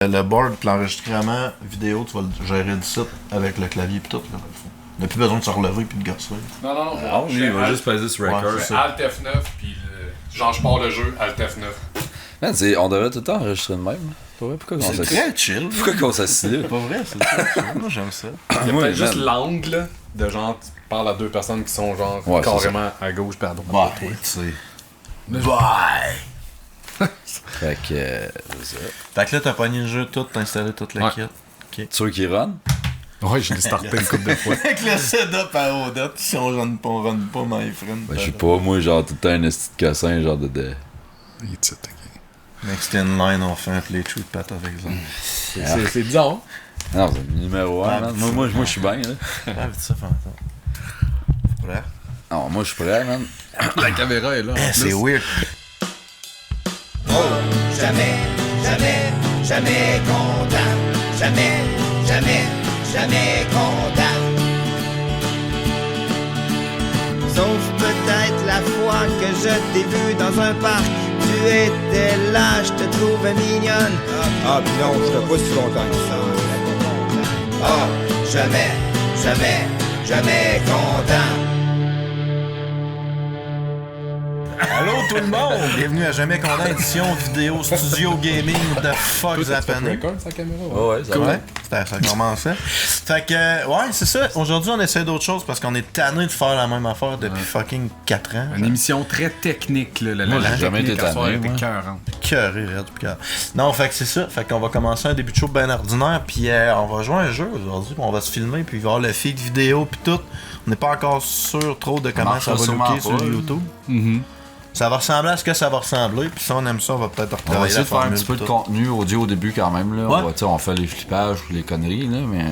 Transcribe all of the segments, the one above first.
Le board, l'enregistrement vidéo, tu vas le gérer du site avec le clavier et tout, là, dans le fond. On n'a plus besoin de se relever puis de gosser. Non. Ah, lui, il va juste passer sur record. Je fais Alt F9, puis genre je pars le jeu, Alt F9. Man, on devrait tout le temps enregistrer de même. Pourquoi qu'on C'est très chill. Pourquoi qu'on s'assied là? Pas vrai, c'est très chill. Moi, j'aime ça. Il y a Moi, peut-être juste man. l'angle de genre, tu parles à deux personnes qui sont genre Ouais, carrément à gauche puis à droite. Bye, de toi. tu sais. Bye! Fait que. C'est ça. Fait que là, t'as pogné le jeu tout, t'as installé toute la kit. Tu sûr qu'il run? Ouais, je l'ai starté une couple de fois. Avec le setup à haut date, si on run pas, my friend. Ben, je sais pas, moi, genre, tout le temps un esti de cassin, genre de. Il est titre, ok. Next in line, on fait un play shoot pat avec ça. C'est bizarre. Non, c'est le numéro 1, man. Moi, je suis bien, là. Ah, vite ça, Fantôme. Prêt? Non, moi, je suis prêt, man. La caméra est là. Eh, c'est weird. Jamais, jamais, jamais content. Jamais, jamais, jamais content. Sauf peut-être la fois que je t'ai vu dans un parc. Tu étais là, je te trouvais mignonne. Ah, puis non, je pas si longtemps que ça. Ah, jamais, jamais, jamais content. Allô tout le monde! Bienvenue à Jamais Content, édition vidéo studio gaming de fuck's happening. sa caméra. Ouais, ça va. Ouais, ça commençait. Fait que, ouais, c'est ça. Aujourd'hui, on essaie d'autres choses parce qu'on est tanné de faire la même affaire depuis fucking 4 ans. Une émission très technique, là. Moi, j'ai La jamais technique été à soir tanné, était moi. écœurante. Cœuré, raide, puis cœur. Non, fait que c'est ça. Fait qu'on va commencer un début de show bien ordinaire, puis on va jouer à un jeu aujourd'hui, puis on va se filmer, puis il va y avoir le feed vidéo, puis tout. On n'est pas encore sûr trop de comment marche ça va sûrement looker sur pas, là. YouTube. Ça va ressembler à ce que ça va ressembler, puis si on aime ça, on va peut-être On va retravailler essayer la de faire un formule. petit peu de puis tout. contenu audio au début quand même, là. Ouais. On fait les flippages, les conneries, là, mais.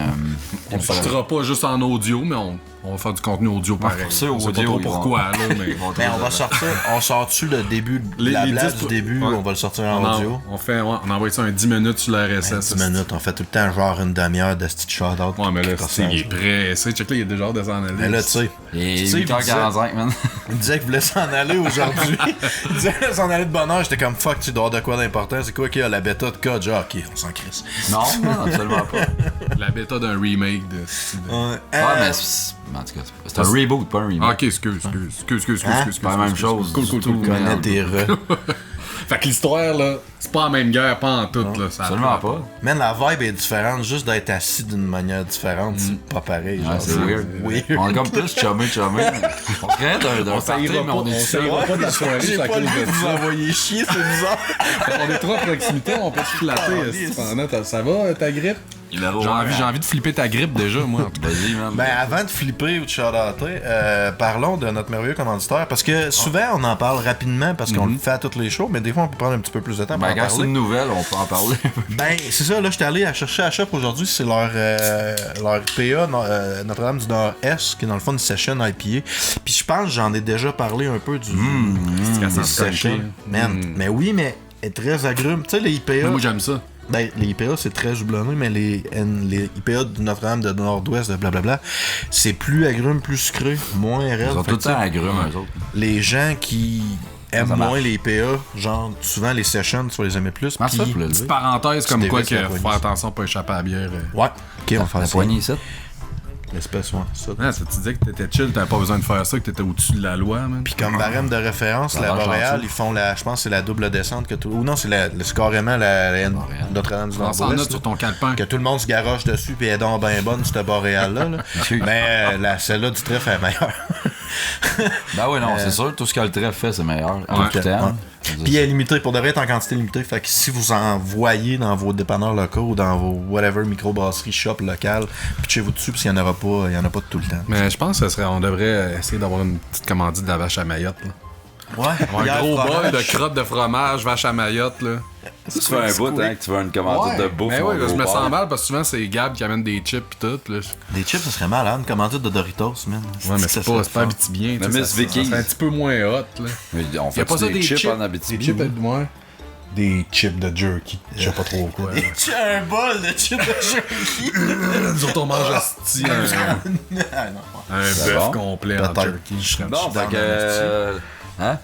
On sortira pas juste en audio, mais on va faire du contenu audio pareil. pour ça, On sait pas audio, trop ils pourquoi, là, mais... Mais on va sortir, on sort-tu le début, la les blase 10 du début, ouais. on va le sortir en audio. On envoie ça un 10 minutes sur la RSS. 10 minutes, on fait tout le temps genre une demi-heure de petit shout-out. Ouais, mais là, pour c'est, il est ça. prêt. C'est, check là, il est déjà hors de s'en aller. Mais là, tu sais, Et Tu sais, 8h45, man. il disait qu'il voulait s'en aller aujourd'hui. Il disait qu'il voulait s'en aller de bonne heure. J'étais comme fuck, tu dois de quoi d'important. C'est quoi qu'il y a la bêta de code? Genre, ok, on s'en crisse. Non, absolument pas. La bêta d'un remake de... Ouais, Ah, mais en tout cas, c'est un reboot, pas un remake. Ah, ok, excuse. Hein? C'est pas la même chose. Cool. connais tes re. Fait que l'histoire, là, c'est pas la même guerre, pas en tout, là. Ça a Absolument plus rapport. pas. Man, la vibe est différente. Juste d'être assis d'une manière différente, c'est pas pareil. Genre, Ouais, c'est weird. On est comme plus chumé. On se crée d'un party, mais on est ça ici. ira pas de la soirée, J'ai c'est à pas cause le goût de de vous ça. envoyer chier, c'est bizarre. On est trop à proximité, on peut se flatter. Calisse. Cependant, ça va, ta grippe? J'ai envie de flipper ta grippe déjà, moi, en tout cas. Vas-y, man. Ben, avant de flipper ou de shout-outer, parlons de notre merveilleux commanditaire. Parce que souvent, on en parle rapidement parce qu'on le fait à toutes les shows, mais des fois, on peut prendre un petit peu plus de temps pour Ben, en quand c'est parler. une nouvelle, on peut en parler. Ben, c'est ça, là, j'étais allé à chercher à la shop aujourd'hui, c'est leur PA, Notre-Dame du Nord-Est, qui est dans le fond une session IPA. Puis je pense que j'en ai déjà parlé un peu du Ça sent session. qualité. Man, mais oui, mais elle est très agrume. Tu sais, les IPA, Mais moi, j'aime ça. ben, les IPA, c'est très houblonné, mais les IPA de Notre-Dame de Nord-Ouest, de blablabla, c'est plus agrume, plus sucré, moins raide. Ils ont Fait tout que, le temps tu sais, agrumes, eux autres. les gens qui aiment Ça marche. moins les IPA, genre, souvent les sessions, tu vas les aimer plus. Comment ça, puis- pour le lever? Petite parenthèse comme quoi dévisses la que faut poignée. faire attention à pas échapper à la bière. Ouais, ok, on va faire La ça. poignée, ça. L'espèce, ouais, ça. Ah, ça, tu disais que t'étais chill, t'avais pas besoin de faire ça, que t'étais au-dessus de la loi, man. Puis comme barème de référence, Ça la a l'air Boréal, gentil. ils font la, je pense que c'est la double descente que tout, ou non, c'est carrément la Boréal. Notre-Dame du Prends ça en Nord-Ouest. note sur ton calepin. Que tout le monde se garoche dessus puis elle est donc ben bonne cette Boréal-là. Là. Mais celle-là du trèfle est meilleure. Ben oui, non, c'est sûr. Tout ce que le trèfle fait, c'est meilleur. En Ok, tout temps. ouais. Puis elle est limitée, pour de vrai, être en quantité limitée. Fait que si vous en voyez dans vos dépanneurs locaux ou dans vos whatever microbrasseries shop locales, pitchez-vous dessus parce qu'il n'y en aura pas, il y en a pas de tout le temps. Mais je pense on devrait essayer d'avoir une petite commandite de la vache à Mayotte, là. Ouais, Un gros bol de crotte de fromage, vache à Mayotte, là. Si tu fais un bout, hein, que tu veux une commandite de bouffe. Mais ou ouais, un je gros me porc. sens mal parce que souvent c'est Gab qui amène des chips pis tout, là. Des chips, ça serait malade. Une commandite de Doritos, man. Ouais, mais Ça c'est pas serait fort. Abitibien, tu Mais sais. Miss Ça Vicky. serait un petit peu moins hot, là. Mais on Y a fait pas ça des chips en Abitibi. Des chips, ouais. Des chips de jerky. Je sais pas trop quoi. là. Tu as un bol de chips de jerky. Nous autres, on mange asti Ah, non. un C'est bœuf bon? complet en Peut-être. jerky. Bon, fait dans que. Hein?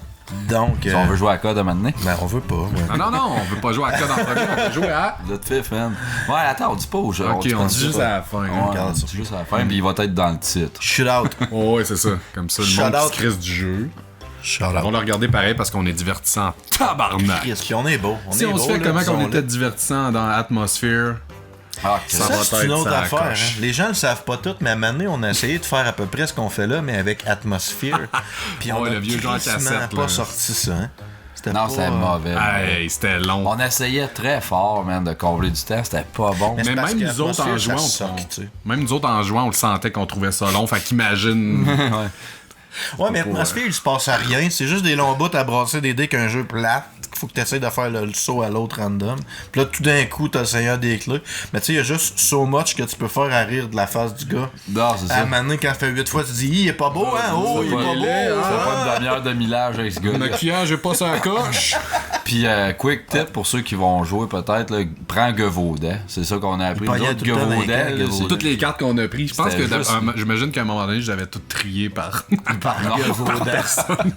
Donc. Si on veut jouer à code à un moment donné. Ben, on veut pas. Ouais. Non, on veut pas jouer à code en premier, on veut jouer à. Vous êtes fifth, man. Ouais, attends, on dit pas aux gens. Ok, on dit juste à la fin. Ouais, hein. on dit juste à la fin, puis il va être dans le titre. Shoot out. Oh, ouais, c'est ça. Comme ça, le Shout monde out. qui se crisse du jeu. Shout On va out. le regarder pareil parce qu'on est divertissant. Tabarnak! Puis on est beau. Si on se fait comment qu'on était divertissant dans Atmosphere. Ah, Ça Ça, va c'est être une autre ça, affaire. coche. Hein. Les gens le savent pas tout, mais à un moment donné, on a essayé de faire à peu près ce qu'on fait là, mais avec Atmosphere. Puis on Ouais, a le vieux jeu en crissement cassette, pas là. sorti ça. Hein. C'était non, pas, c'était mauvais. Hey, c'était long. On essayait très fort, man, de combler du temps. C'était pas bon. Mais c'est Mais parce même que nous autres en l'atmosphère, jouant, ça on- suck, tu sais. même nous autres en jouant, on le sentait qu'on trouvait ça long. Fait qu'imagine. Ouais, mais Atmosphere, il se passe à rien. C'est juste des longs bouts à brasser des dés qu'un jeu plate. Faut que tu essaies de faire le saut à l'autre random. Puis là, tout d'un coup, t'as le Seigneur des clés. Mais tu sais, il y a juste so much que tu peux faire à rire de la face du gars. Non, c'est À un ça. moment donné, quand il fait 8 fois, tu dis, il est pas beau, hein? Oh, il est pas beau. C'est pas une demi-heure de millage avec ce Le gars. maquillage est pas sa coche. Puis, quick tip pour ceux qui vont jouer peut-être, là, prends Gevaudan. C'est ça qu'on a appris. Il Nous pognait autres, tout le temps dans les Gevaudan, camps, là, Gevaudan. Toutes les cartes qu'on a prises. Je pense C'était que juste- j'imagine qu'à un moment donné, j'avais tout trié par Non. personne.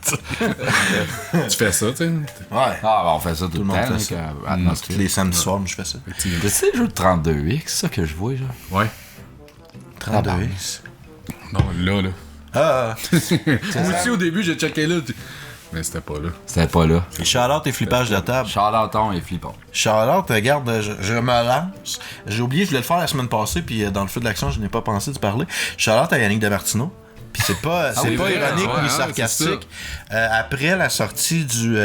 Tu fais ça, tu sais. Ouais. Ah, ben, on fait ça tout Tout le le temps. monde là, fait ça. qu'à Atmosphere. Tous les samedis soirs, moi, je fais ça. Tu sais, le jeu de 32X, c'est ça que je vois, genre. Ouais. 32X. Non, là. Ah, Moi aussi, au début, j'ai checké là. Mais c'était pas là. C'était pas là. shout-out et flippage de table. Charloton et flippant. Shout-out, regarde, je me lance. J'ai oublié, je voulais le faire la semaine passée, puis dans le feu de l'action, je n'ai pas pensé de parler. Shout-out à Yannick Demartino. Puis c'est pas, oui, pas vrai, ironique ouais, ni ouais, sarcastique. Après la sortie du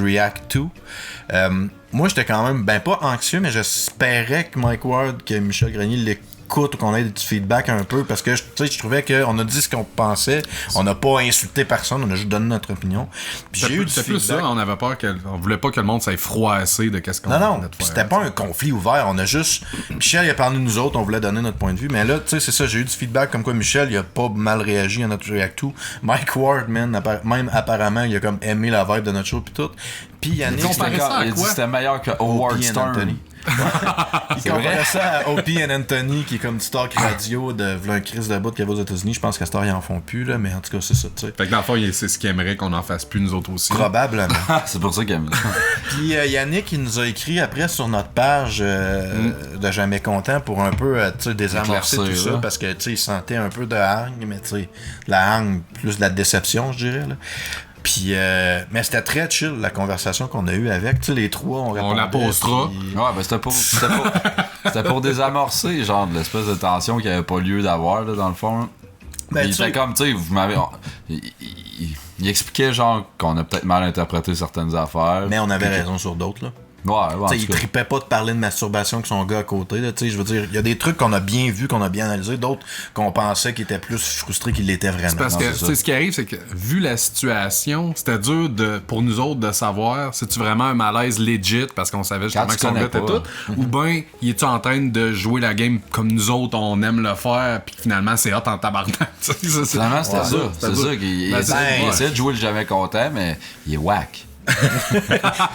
React 2, moi j'étais quand même, ben pas anxieux, mais j'espérais que Mike Ward, que Michel Grenier l'écoute ou qu'on ait du feedback un peu, parce que tu sais, je trouvais qu'on a dit ce qu'on pensait, on n'a pas insulté personne, on a juste donné notre opinion. Puis j'ai eu du C'était plus feedback. ça, on avait peur on voulait pas que le monde s'aille froisser de qu'est-ce qu'on Non, venait de faire. c'était pas un conflit ouvert. On a juste. Michel, il a parlé de nous autres, on voulait donner notre point de vue. Mais là, tu sais, c'est ça, j'ai eu du feedback comme quoi Michel, il a pas mal réagi à notre React 2. Mike Ward, man, même apparemment, il a comme aimé la vibe de notre show, pis tout. Puis Yannick, Ils comparait ça à Il a dit quoi? que c'était meilleur que Howard Opie and Stern. Anthony. Il comparait ça à Opie and Anthony, qui est comme du talk radio de v'là un Chris de bout qu'il y avait aux États-Unis. Je pense qu'à cette heure, ils en font plus, là, mais en tout cas, c'est ça, tu sais. Fait que dans le fond, c'est ce qu'il aimerait qu'on en fasse plus, nous autres aussi. Probablement. C'est pour ça qu'il a mis ça. Puis Yannick, il nous a écrit après sur notre page de Jamais Content pour un peu tu sais, désamorcer tout Éclaircir, ça là. parce que tu sais, il sentait un peu de hargne, mais tu sais, de la hargne plus de la déception, je dirais. Là. Puis, mais c'était très chill la conversation qu'on a eue avec. Tu sais, les trois, on répondait. la postera. puis- Ouais, ben c'était pour désamorcer, genre, de l'espèce de tension qu'il n'y avait pas lieu d'avoir, là, dans le fond. Là. Ben, il tu sais- était comme, tu sais, vous m'avez. Il expliquait, genre, qu'on a peut-être mal interprété certaines affaires. Mais on avait raison sur d'autres, là. Ouais, en Tu sais, tout il cas. tripait pas de parler de masturbation que son gars à côté. Là, tu sais, je veux dire, il y a des trucs qu'on a bien vus, qu'on a bien analysés, d'autres qu'on pensait qu'ils étaient plus frustrés qu'ils l'étaient vraiment. Parce Non, que, c'est tu ça. sais, ce qui arrive, c'est que, vu la situation, c'était dur pour nous autres de savoir si tu vraiment un malaise legit, parce qu'on savait justement Quand que tu son gars connais était pas. tout, ou bien, il est-tu en train de jouer la game comme nous autres, on aime le faire, puis finalement, c'est hot en tabarnak. Tu sais, ça, c'est- Finalement, c'était Ouais. ça. C'était C'est ça qu'il Ben, il essayait de jouer le jamais content, mais il est whack. Il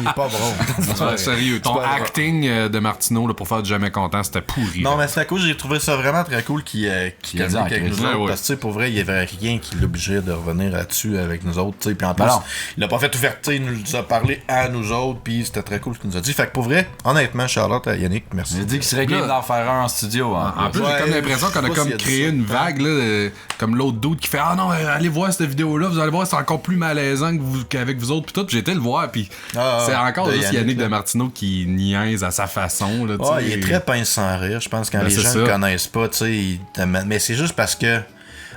est pas bon. Ouais, sérieux, ton pas grave. acting de Martineau là, pour faire du jamais content, c'était pourri. Non, là. mais c'était cool. J'ai trouvé ça vraiment très cool qu'il Il a communique dit en avec nous crise. autres. Ouais. Parce que, tu sais, pour vrai, il n'y avait rien qui l'obligeait de revenir là-dessus avec nous autres. Tu sais. Puis en plus, non. il a pas fait ouverture, il nous a parlé à nous autres. Puis c'était très cool ce qu'il nous a dit. Fait que pour vrai, honnêtement, Charlotte à Yannick, merci. Il a dit qu'il serait game d'en faire un en studio. Hein. En plus, Ouais, j'ai comme l'impression qu'on je a sais pas comme s'il a dit créé ça. une vague, là, comme l'autre dude qui fait « Ah non, allez voir cette vidéo-là, vous allez voir, c'est encore plus malaisant qu'avec vous autres. » Puis tout, puis j'ai été le voir, puis c'est encore de juste Yannick, Yannick là. Martineau qui niaise à sa façon. Là, tu Ouais, sais. il est très pince sans rire. Je pense que quand Ben, les c'est gens ça. ne connaissent pas, tu sais, mais c'est juste parce que.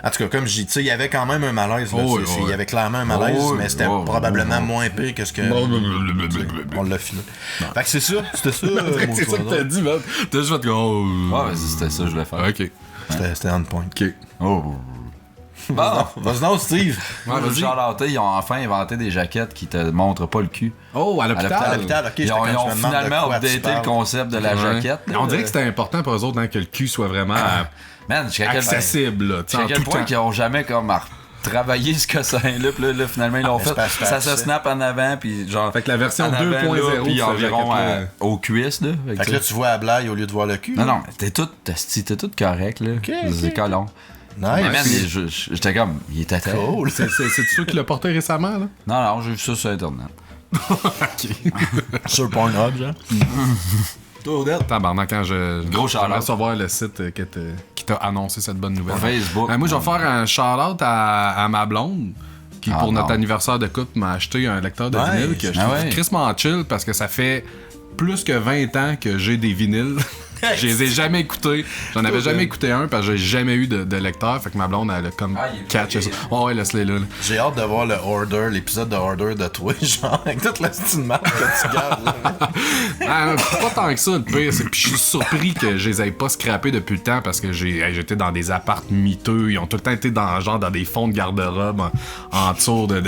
En tout cas, comme je dis, tu sais, il y avait quand même un malaise. Là, Oh, tu sais, oui, il y avait clairement un malaise, Oh, oui, mais c'était oh, probablement oh, moins pire que ce que. On l'a filé. Fait que c'est ça. C'était ça. mon C'est ça que choix, t'as là. dit, man. T'as juste fait comme... Ouais, mais c'était ça que je voulais faire. Ok. C'était on point. Ok. Oh. Bon, Vas-y, non, Steve. Ouais, vas-y. Charlotte, ils ont enfin inventé des jaquettes qui te montrent pas le cul. Oh, à À l'hôpital. À l'hôpital, ok. Ils ont, j'étais ils quand ont je me demande de finalement quoi tu updaté le parles. concept de la Ouais. jaquette. là. On dirait que c'était important pour eux autres hein, que le cul soit vraiment Man, jusqu'à quel, accessible. Là, tu sais, jusqu'à en quel tout point temps. qu'ils ont jamais comme travaillé ce cossin-là, puis là, finalement, ils l'ont mais fait. c'est parce que Ça se c'est- snap en avant, puis genre. Fait que la version en avant, 2.0 là, puis de cette environ jaquette-là. aux cuisses, là. Fait que là, tu vois à blague au lieu de voir le cul. Non, non, t'es tout correct, là. Ok, C'est colon. Mais man, Nice. j'étais comme, il était tel. Cool. C'est toi qui l'as porté récemment, là? Non, j'ai vu ça sur Internet. Sur Pornhub, genre. Tabarnak, quand Gros shout-out. vais recevoir le site qui t'a annoncé cette bonne nouvelle. Facebook. Moi, je vais faire un shout-out à ma blonde qui, pour notre anniversaire de couple, m'a acheté un lecteur de Ouais. vinyle que je trouve crissement chill parce que ça fait plus que 20 ans que j'ai des vinyles. Je les ai jamais écoutés. J'en avais jamais écouté un parce que j'ai jamais eu de lecteur. Fait que ma blonde, elle a comme catché ça. Oh, ouais, laisse-les là. J'ai hâte de voir l'épisode de Order de toi, genre, avec toute la style marque que tu gardes. Là. Pas tant que ça, le pire. Puis je suis surpris que je les aie pas scrappés depuis le temps parce que j'étais dans des appartes miteux. Ils ont tout le temps été dans des fonds de garde-robe en dessous de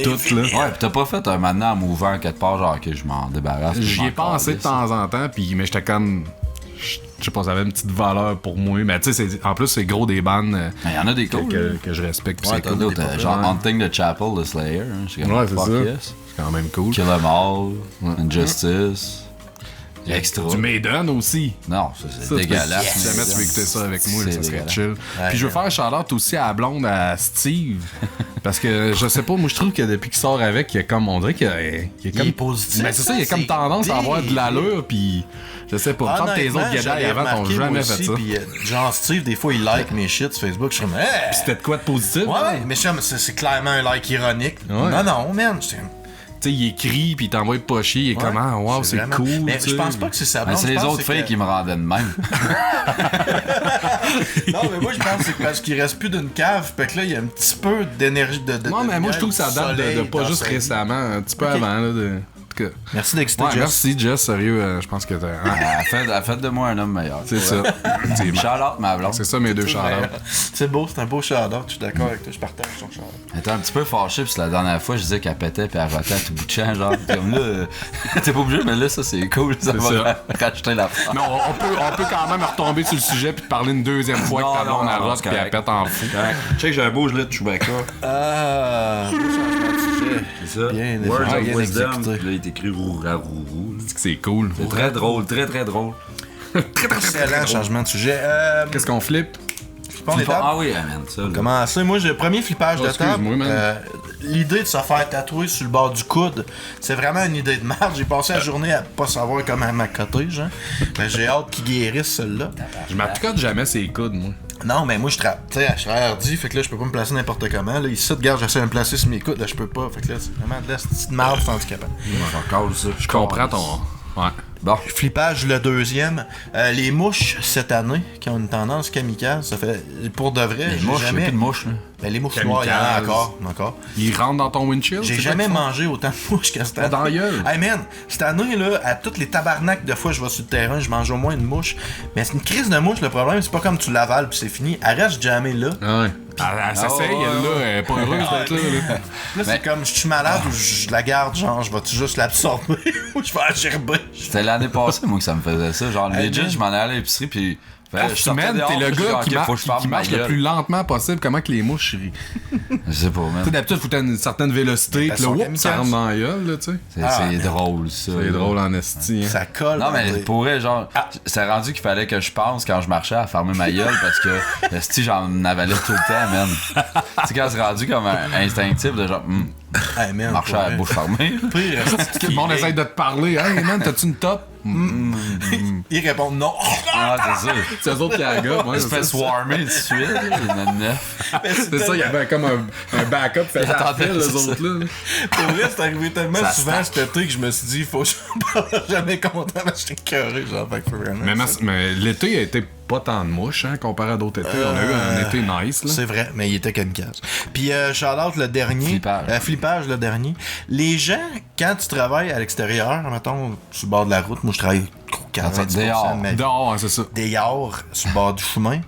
tout, là. Ouais, pis t'as pas fait un maintenant en mouvant quelque part, genre que je m'en débarrasse. J'y ai pensé de temps en temps, mais j'étais comme. Je sais pas, ça avait une petite valeur pour moi. Mais tu sais, en plus, c'est gros des bandes Il y en a des cool. que je respecte. Puis Ouais, c'est t'as cool. d'autres, genre Hunting the Chapel de Slayer. Hein, Ouais, c'est ça. Yes. C'est quand même cool. Kill 'Em All, Injustice. Extra. Du Maiden aussi. Non, ça, c'est dégueulasse. Si jamais tu veux écouter ça avec moi, là, C'est ça serait dégueulasse. chill. Puis je veux faire un shout-out aussi à la blonde, à Steve. Parce que je sais pas, moi je trouve que depuis qu'il sort avec, il y a comme, on dirait qu'il y a comme. Il est positif. Ben c'est ça, il y a comme tendance à avoir de l'allure, puis je sais pas. Tant que tes autres guédailles avant t'ont jamais fait ça. Puis genre Steve, des fois, il like mes shit sur Facebook. Je suis comme, hey! C'était de quoi de positif? Ouais, mais c'est clairement un like ironique. Ouais. Non, man. Tu sais, il écrit, puis il t'envoie pas chier, il est comme, ah, wow, c'est vraiment- cool. Mais tu sais. je pense pas que c'est ça. Mais c'est les autres filles qui me rendaient de même. Non, mais moi, je pense que c'est parce qu'il reste plus d'une cave. Fait que là, il y a un petit peu d'énergie de. Non, mais moi je trouve que ça date de pas dans juste sa vie. récemment, un petit peu avant, là. En tout cas. Merci d'exister, Ouais, Jess. merci, Jess, sérieux, je pense que t'as. Elle a fait de moi un homme meilleur. C'est ça. C'est Shout-out, ma blonde. C'est ça mes deux shout C'est beau, c'est un beau shout-out. Je suis d'accord avec toi, je partage ton shout-out. Elle était un petit peu fâchée, puis la dernière fois, je disais qu'elle pétait, puis elle rotait à tout bout de champ, genre. Comme là, t'es pas obligé, mais là, ça, c'est cool. Ça va racheter la phrase. Mais on peut quand même retomber sur le sujet puis parler une deuxième fois Non, que ta blonde non, elle non, rote c'est puis elle correct. pète en fou. Check, j'ai un beau gelé de Chewbacca. Ah, beau changement de sujet. C'est ça. Bien, Words bien of Wisdom. exécuté. Puis là, il est écrit rourou. C'est cool. C'est très drôle, très très drôle. Excellent changement de sujet. Qu'est-ce qu'on flippe? Flippons les tables. Ah oui, man, ça. là. Comment ça? Moi, j'ai le premier flippage Oh, de table. excuse-moi, man. L'idée de se faire tatouer sur le bord du coude, c'est vraiment une idée de merde. J'ai passé la journée à pas savoir comment m'accoter, genre. Mais j'ai hâte qu'il guérisse celle-là. Je m'accote jamais ses coudes, moi. Non, mais moi, je suis hardi, fait que là, je peux pas me placer n'importe comment. Là, ici, regarde, j'essaie de me placer sur mes coudes, là, je peux pas. Fait que là, c'est vraiment de la petite merde, c'est handicapant. Encore ça. Je comprends ton. Ouais. Bon. Flippage le deuxième. Les mouches, cette année, qui ont une tendance kamikaze, ça fait, pour de vrai, Les j'ai mouches, il y a jamais... plus de mouches, là. Ben, les mouches noires, il y en a encore. Il rentre dans ton windshield? J'ai c'est jamais ça qu'ils font? mangé autant de mouches qu'à cette année. Dans la gueule. Hey man, cette année, là, à toutes les tabarnaks de fois je vais sur le terrain, je mange au moins une mouche. Mais c'est une crise de mouche, le problème, c'est pas comme tu l'avales puis c'est fini. Elle reste jamais là. Ah ouais. Elle s'essaye, ouais, elle, là. Elle est pas heureuse d'être là. Là, c'est comme, je suis malade ou je la garde, genre, je vais-tu juste l'absorber ou je vais la gerber. C'était l'année passée, moi, que ça me faisait ça. Genre, legit, je m'en allais à l'épicerie, puis. je sortais Man, dehors, t'es le puis je gars dis, ok, faut que je ferme qui ma marche le gueule. plus lentement possible. Comment que les mouches. Tu Je sais pas, man. sais, d'habitude, faut que t'aies une certaine vélocité. Elles Puis là, sont oups, ça kamikazes. rentre dans la gueule, là, tu sais. C'est drôle, ça. C'est drôle en esti. Hein. Ça colle. Non, mais on pour vrai, genre, c'est rendu qu'il fallait que je pense quand je marchais à fermer ma gueule parce que, si j'en avalais tout le temps, man. Tu sais, quand c'est rendu comme un instinctif de genre, Hey, man, marcher pour à la vrai. bouche fermée. Pire, est-ce Tout le monde essaie de te parler. Hey, man, t'as-tu une top? Ils répondent non. Ah, c'est ça. C'est eux autres qui la gars. Il se fait swarmer tout de suite, là. Il y en a 9. C'est ça, il y avait comme un backup fait à Attendez, fil, les c'est ça. autres là. Pour vrai, c'est arrivé tellement Ça souvent cet été que je me suis dit, faut que je parle jamais content, mais j'étais cœuré, genre, fait que faut vraiment. Mais l'été a été pas tant de mouches, hein, comparé à d'autres étés. On a eu un été nice, là. C'est vrai, mais il était kamikaze. Puis shout-out le dernier. Flippage. Flippage le dernier. Les gens, quand tu travailles à l'extérieur, mettons, sur le bord de la route, moi je travaille 90% Dehors. de ma vie. Dehors, hein, c'est ça. Des yards sur le bord du chemin.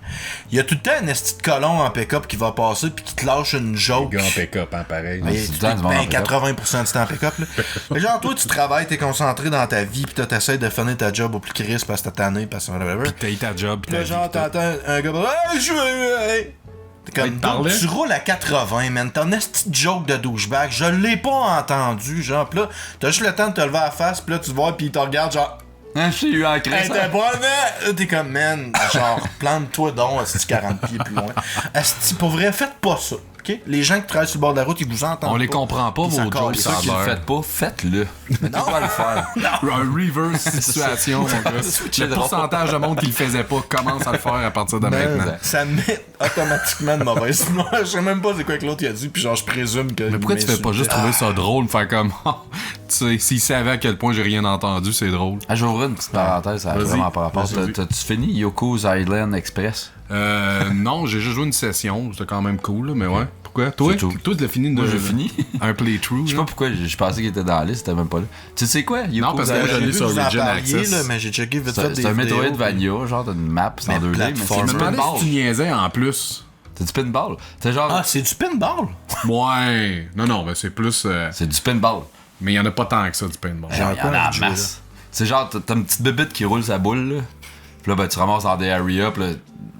Il y a tout le temps un esti de colon en pick-up qui va passer puis qui te lâche une joke. Les gars en pick-up, hein, pareil. Il y a c'est tout tout le temps du monde en pick-up. 80% du temps en pick-up. Là. Mais genre, toi, tu travailles, t'es concentré dans ta vie, puis t'essaies de finir ta job au plus crisp parce que t'as tanné, parce que whatever. T'as eu ta job, pis Là, t'as genre, t'entends un gars, hey, je veux. Hey. T'es comme, Il te parlait? tu roules à 80, man. T'as une petite joke de douchebag. Je l'ai pas entendu, genre. Pis là, t'as juste le temps de te lever à la face, pis là, tu te vois, pis il te regarde, genre. J'ai eu en Hey, crise. t'es bonne, hein? T'es comme, man, genre, plante-toi donc, asti 40 pieds plus loin. Asti, pour vrai, faites pas ça, ok? Les gens qui travaillent sur le bord de la route, ils vous entendent. On les pas. comprend pas, Ils vos s'en jokes, calissent. ça a Ceux qui le l'air. faites pas, faites-le. Mais tu vas le faire. Un reverse situation, mon gars. Switcher Le de rôle. pourcentage de monde qui le faisait pas commence à le faire à partir de maintenant. Ça me met automatiquement de mauvaise humeur. Je sais même pas c'est quoi que l'autre il a dit, puis genre, je présume que. Mais pourquoi tu fais pas juste trouver ça drôle, faire comme, tu sais, s'il savait à quel point j'ai rien entendu, c'est drôle. Ah, j'ouvre une petite parenthèse, ça a Vas-y. vraiment par rapport. Vas-y. T'as-tu fini Yoko's Island Express? Non, j'ai juste joué une session, c'était quand même cool, là, mais ouais. Pourquoi? Toi, C'est tout. toi, tu l'as fini Moi, de j'ai fini. un playthrough. Je sais là? pas pourquoi, je pensais qu'il était dans la liste, c'était même pas là. Tu sais quoi? Non, parce que moi, Yoko's je l'ai Island, sur vous en Origin parliez, Access. là, mais j'ai checké vite fait des c'est un vidéos, Metroidvania, genre t'as une map, c'est en Mais 2D, mais c'est plateforme. du Je me demandais si tu pinball. niaisais en plus. C'est du pinball. C'est genre, Ah, c'est du pinball? Ouais. Non, ben c'est plus. c'est du pinball. Mais il y en a pas tant que ça, du paintball. Genre, Il y en a pas en un jeu, masse. C'est genre, t'as une petite bébite qui roule sa boule, là. Puis là, ben, tu ramasses dans des areas, puis là,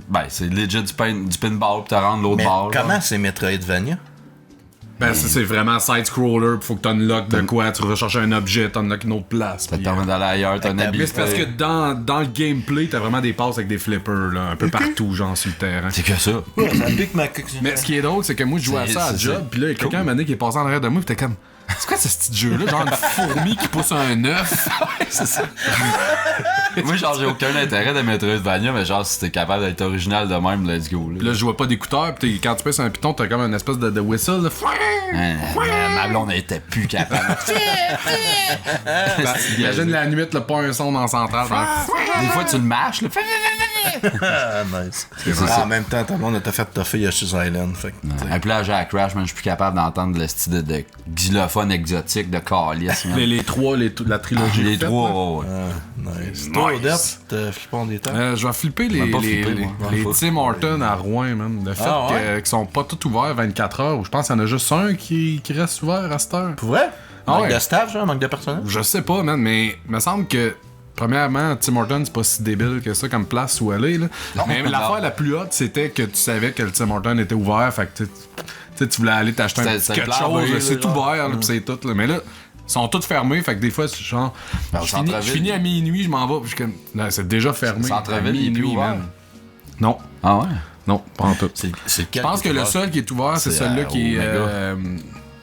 ben, c'est legit du pinball, puis tu rentres l'autre Mais bord. comment genre. c'est Metroidvania? Ben, ça, c'est vraiment side-scroller, pis faut que t'unlock de quoi, tu recherches un objet, t'unlock une autre place. Ça te puis, permet d'aller ailleurs, t'as une Mais mais c'est parce que habilité. dans le gameplay, t'as vraiment des passes avec des flippers, là, un peu partout, genre, sur le terrain. C'est que ça. Ouais, ça pique ma Mais ce qui est drôle, c'est que moi, je jouais à C'est- ça à c'est- job, pis là, il y a quelqu'un, un moment donné, qui est passé en arrière de moi, pis t'es comme, c'est quoi ce petit jeu-là? Genre une fourmi qui pousse un œuf. C'est ça. Moi, genre, j'ai aucun intérêt de Metroidvania, mais genre, si t'es capable d'être original de même, let's go. Pis là, je vois pas d'écouteurs, pis quand tu pèses un piton, t'as comme une espèce de whistle, là. Ma blonde était plus capable. Imagine la nuit, là, pas un son dans la centrale. Des fois, tu le mâches, là. Ah, nice. ça. En même temps, ta blonde t'a fait toffer Yoshi's Island. Fait que, t'sais. Et puis là, j'ai à Crash, man, je suis plus capable d'entendre le style de xylophone exotique de calice, man. Les trois, la trilogie. Les faite, trois, là. ouais. Nice. Toi, Odette, t'as flippé des temps? Je vais flipper On va pas flipper, les moi. Tim Hortons à Rouen, man. Le fait Ah, ouais? qu'ils sont pas tous ouverts 24 heures, ou je pense qu'il y en a juste un qui reste ouvert à cette heure. Pour vrai? Ah Manque ouais. de staff, genre, manque de personnel? Je sais pas, man, mais il me semble que, premièrement, Tim Hortons, c'est pas si débile que ça comme place où aller, là. Mais non. l'affaire la plus haute, c'était que tu savais que le Tim Hortons était ouvert, fait que tu sais, tu voulais aller t'acheter C'était- un petit c'était quelque le plan chose, B, c'est là, tout genre. ouvert, là, pis c'est tout, là. Mais là, ils sont tous fermés, fait que des fois, c'est genre, Ben, au je finis centre-ville. à minuit, je m'en vais, pis je suis comme, là, c'est déjà fermé. Centre-ville, à il est plus minuit, ouvert. man. Non. Ah ouais? Non, pas en tout. C'est Je pense que le seul qui est ouvert, c'est C'est celui-là à qui est. Omega.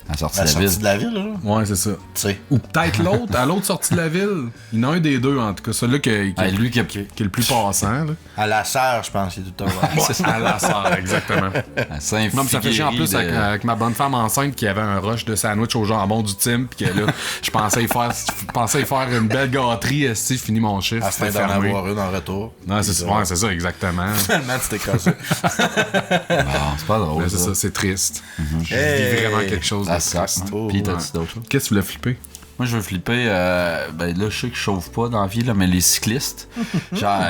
À sortie La de la sortie ville. de la ville, là. Ouais, c'est ça. Tu sais. Ou peut-être l'autre, à l'autre sortie de la ville. Il y en a un des deux, en tout cas. Celui-là qui Ah, lui qui a qui est le plus passant. Là. À la serre, je pense, il est tout le temps ouvert. À la serre, exactement. à Saint-Figuerie. Non, mais ça fait chier en plus de- avec ma bonne femme enceinte qui avait un rush de sandwich au jambon du Tim. Puis que là, je pensais y faire une belle gâterie. Si fini mon chiffre. Afin C'était d'en fermé. avoir une en retour. Non, c'est ça. Ouais, c'est ça, exactement. Finalement, tu t'es cassé. Ah, c'est pas drôle. Mais c'est ça, c'est triste. Je Hey! vis vraiment quelque chose de Ah, c'est triste. Oh, Puis t'as-tu d'autres choses? Qu'est-ce que tu voulais flipper? Moi, je veux flipper. Ben là, je sais que je chauffe pas dans la vie, là, mais les cyclistes. Genre,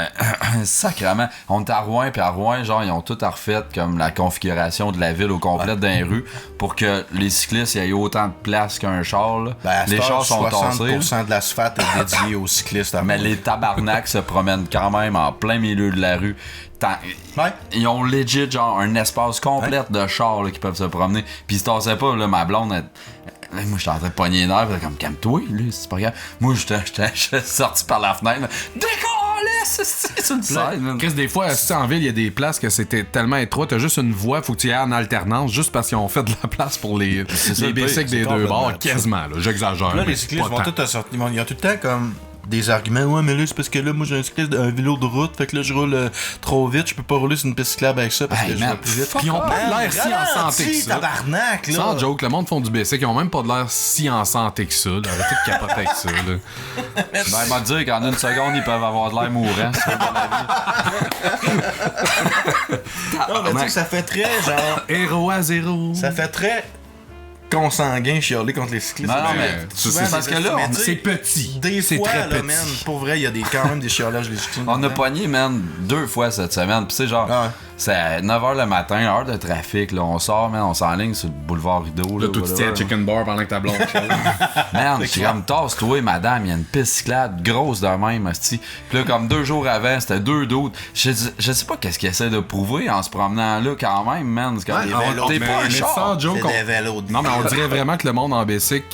sacrément. On est à Rouen, puis à Rouen, genre, ils ont tout à refait comme la configuration de la ville au complet dans les rues pour que les cyclistes aient autant de place qu'un char. Là. Ben, à les cette heure, chars sont tassés. 60% de l'asphalte est dédié aux cyclistes. à Mais Rouen. les tabarnaks se promènent quand même en plein milieu de la rue. Ouais. Ils ont legit genre un espace complet de chars là, qui peuvent se promener. Puis ils se tassaient pas, là, ma blonde, moi j'étais en train de pogner les nerfs, comme calme-toi, lui, c'est pas grave. Moi j'étais sorti par la fenêtre, décollez, c'est sur le side, man. Chris, des fois, si en ville, il y a des places que c'était tellement étroit, t'as juste une voie, faut que tu y ailles en alternance, juste parce qu'ils ont fait de la place pour les ça, bicycles c'est des deux complètement bords, ça. quasiment, là, j'exagère. Là, mais les cyclistes pas vont tant. tout à sortir. Ils ont tout le temps comme des arguments. Ouais, mais là, c'est parce que là, moi, j'ai un vélo de route. Fait que là, je roule trop vite. Je peux pas rouler sur une piste cyclable avec ça parce Hey, que je man, vais plus vite. fuck Puis ils ont pas de l'air si en santé que Ralentis, ça. tabarnak, là. Sans joke, le monde font du bicycle, ils ont même pas de l'air si en santé que ça, là. Arrêtez de capoter avec ça, là. Ben, il m'a dit qu'en une seconde, ils peuvent avoir de l'air mourant. Non, mais tu sais que ça fait très, genre... Héros à zéro. Ça fait très consanguin chialer contre les cyclistes. Non, non, mais Souvent, c'est parce des que là, estimatifs, C'est petit. Des C'est fois, très là, petit. man, pour vrai, il y a quand même des chiolages légitimes. On a là-dedans. pogné, man, 2 fois cette semaine. Puis c'est genre, Ah ouais. c'est à 9h le matin, heure de trafic. Là, on sort, man, on s'enligne sur le boulevard Rideau. Là, tout voilà. tient chicken bar pendant que ta blonde chiale. Man, je suis comme, tasse-toi, madame, il y a une piste cyclable grosse de même, asti. Puis là, comme 2 jours avant, c'était 2 d'autres. Je sais pas qu'est-ce qu'ils essaient de prouver en se promenant là, quand même, man. C'est comme, Ouais, t'es mais pas un mais char. sans joke, C'est des vélos de Non, mais on ville. dirait vraiment que le monde en bicycle,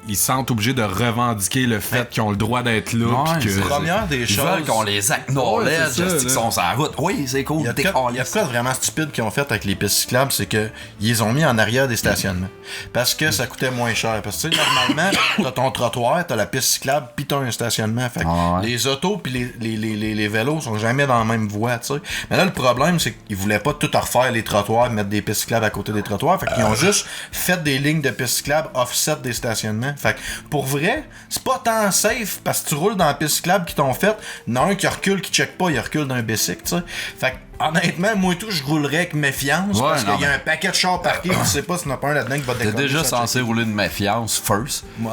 ils se sentent obligés de revendiquer le fait qu'ils ont le droit d'être là. Ouais, Puis que... Première des Ils choses. veulent qu'on les acknowledge, Ouais, c'est ça, qu'ils sont sur la route. Oui, c'est cool. Il y a de quoi de vraiment stupide qu'ils ont fait avec les pistes cyclables, c'est qu'ils les ont mis en arrière des stationnements. Parce que ça coûtait moins cher. Parce que tu sais, normalement, t'as ton trottoir, t'as la piste cyclable, pis t'as un stationnement. Fait que les autos pis les vélos sont jamais dans la même voie, tu sais. Mais là, le problème, c'est qu'ils voulaient pas tout refaire les trottoirs, mettre des pistes cyclables à côté des trottoirs. Fait qu'ils ont juste fait des lignes de pistes cyclables offset des stationnements. Fait que pour vrai, c'est pas tant safe parce que tu roules dans la piste cyclable qu'ils t'ont fait. Il y en a un qui recule, qui check pas, il recule d'un bicycle, tu sais. Fait que honnêtement, moi tout, je roulerais avec méfiance parce qu'il y a un paquet de chars parqués, tu sais pas s'il n'y en a pas un là-dedans qui va décoller. T'es déjà censé rouler de méfiance, first. Ouais.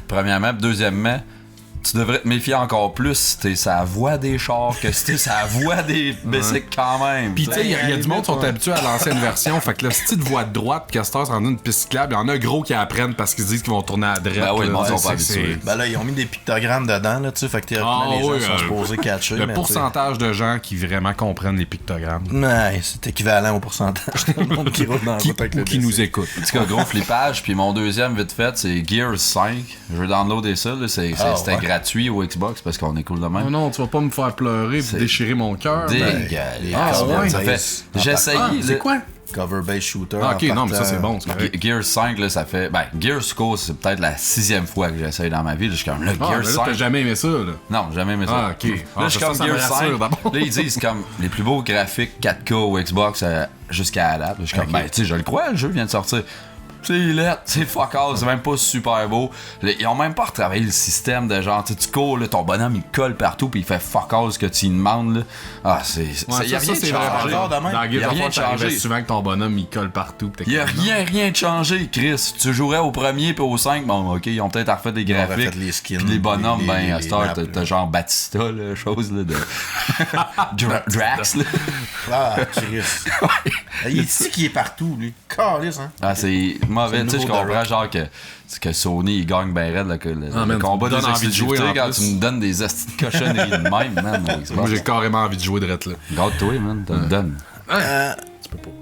Premièrement, puis deuxièmement, tu devrais te méfier encore plus si t'es sa voix des chars que si t'es sa voix des bicycles quand même. Pis tu sais, il y a du monde qui sont habitués à l'ancienne version. Fait que là, si tu te vois de droite pis que cette heure, c'est rendu une piste cyclable, il y en a gros qui apprennent parce qu'ils se disent qu'ils vont tourner à droite. Ben oui, le monde là, sont pas c'est- habitués. Ben là, ils ont mis des pictogrammes dedans, là, tu sais, fait que théoriquement, Ah les gens oui, sont supposés catcher. Le mais pourcentage de gens qui vraiment comprennent les pictogrammes. ouais, c'est équivalent au pourcentage de monde qui roule dans la route avec le Qui nous écoutent. En tout cas, gros flippage. Puis mon deuxième, vite fait, c'est Gears 5. Je vais downloader ça. Là. C'était gratuit au Xbox parce qu'on est cool de même. Oh non, tu vas pas me faire pleurer pis C'est déchirer mon cœur. Dégueulasse. Ah, ouais. Ça fait... J'ai essayé. Ah, c'est là. quoi? Cover-based shooter. Ah, ok, en non, mais ça partant. c'est bon. C'est correct. Gears 5, là, ça fait. Ben, Gears Go, c'est peut-être la 6e fois que j'essaye dans ma vie. Là, je suis comme, là, Ah, Gears mais là, 5. t'as jamais aimé ça, là. Non, jamais aimé ça. Ah, ok. Là, je suis ça, comme ça me Gears rassure, 5. d'abord. Là, ils disent comme les plus beaux graphiques 4K au Xbox jusqu'à la date. Je suis comme, ben, tu sais, je le crois, le jeu vient de sortir. C'est laid, c'est fuck all, c'est même pas super beau. Ils ont même pas retravaillé le système de genre, tu cours, là, ton bonhomme il colle partout puis il fait fuck all ce que tu lui demandes. Là. Ah, c'est. Ouais, Y a rien de c'est changé. vrai. Encore de même. Dans Y a Gears of rien War, de ça arrivait changé. souvent que ton bonhomme il colle partout. pis t'es Y a comme, rien de changé, Chris. Tu jouerais au premier puis au 5, bon, ok, ils ont peut-être refait des Ils ont graphiques. refait les skins, Puis les bonhommes, les- ben, à les cette heure, maps, t'as là. genre Batista, là, chose, là, de. Drax, là. Ah, Chris. Il est ici qui est partout, lui. Calice, hein. Ah, c'est mauvais. C'est le Tu sais, je nouveau comprends, Rock. genre que Sony, il gagne ben raide, là, que le man, combat tu me des donnes envie de jouer, exclusivités, en quand plus. tu me donnes des hosties de cochonneries de même, man. Moi, j'ai carrément envie de jouer de rette là. Garde-toi, man, te le donne.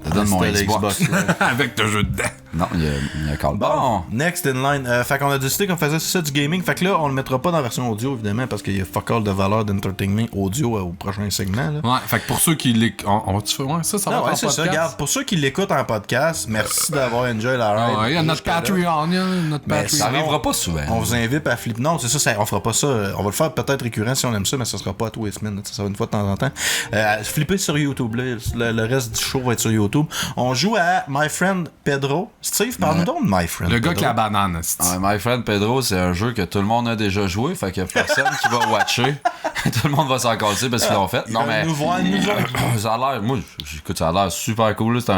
Te donne mon C'était Xbox. l'Xbox, là. Avec le jeu dedans. Non, il y a Call. Bon. Next in line. Fait qu'on a décidé qu'on faisait ça du gaming. Fait que là, on le mettra pas dans la version audio, évidemment, parce qu'il y a fuck all de valeur d'entertainment audio au prochain segment. Là. Ouais, fait que pour ceux qui l'écoutent. On va-tu faire? Ouais, ça va Ah être ouais, en c'est ça. podcast. Regarde, pour ceux qui l'écoutent en podcast, merci d'avoir enjoy la ride. Ah, il y a notre jusque-là. Patreon, il y a notre Mais Patreon. Ça arrivera pas souvent. On vous invite à flipper. Non, c'est ça, on fera pas ça. On va le faire peut-être récurrent si on aime ça, mais ça sera pas à tous les semaines. Là, ça va une fois de temps en temps. Flipper sur YouTube. Là, le reste du show va être sur YouTube. On joue à My Friend Pedro. Steve, parle-nous donc de My Friend Le gars Pedro. qui a la banane, c'est My Friend Pedro, c'est un jeu que tout le monde a déjà joué, fait qu'il y a personne qui va watcher. Tout le monde va s'en casser parce qu'ils l'ont fait. Ils Non, veulent mais. nous voir, nous autres. Ça a l'air. Moi, écoute, ça a l'air super cool. là. C'est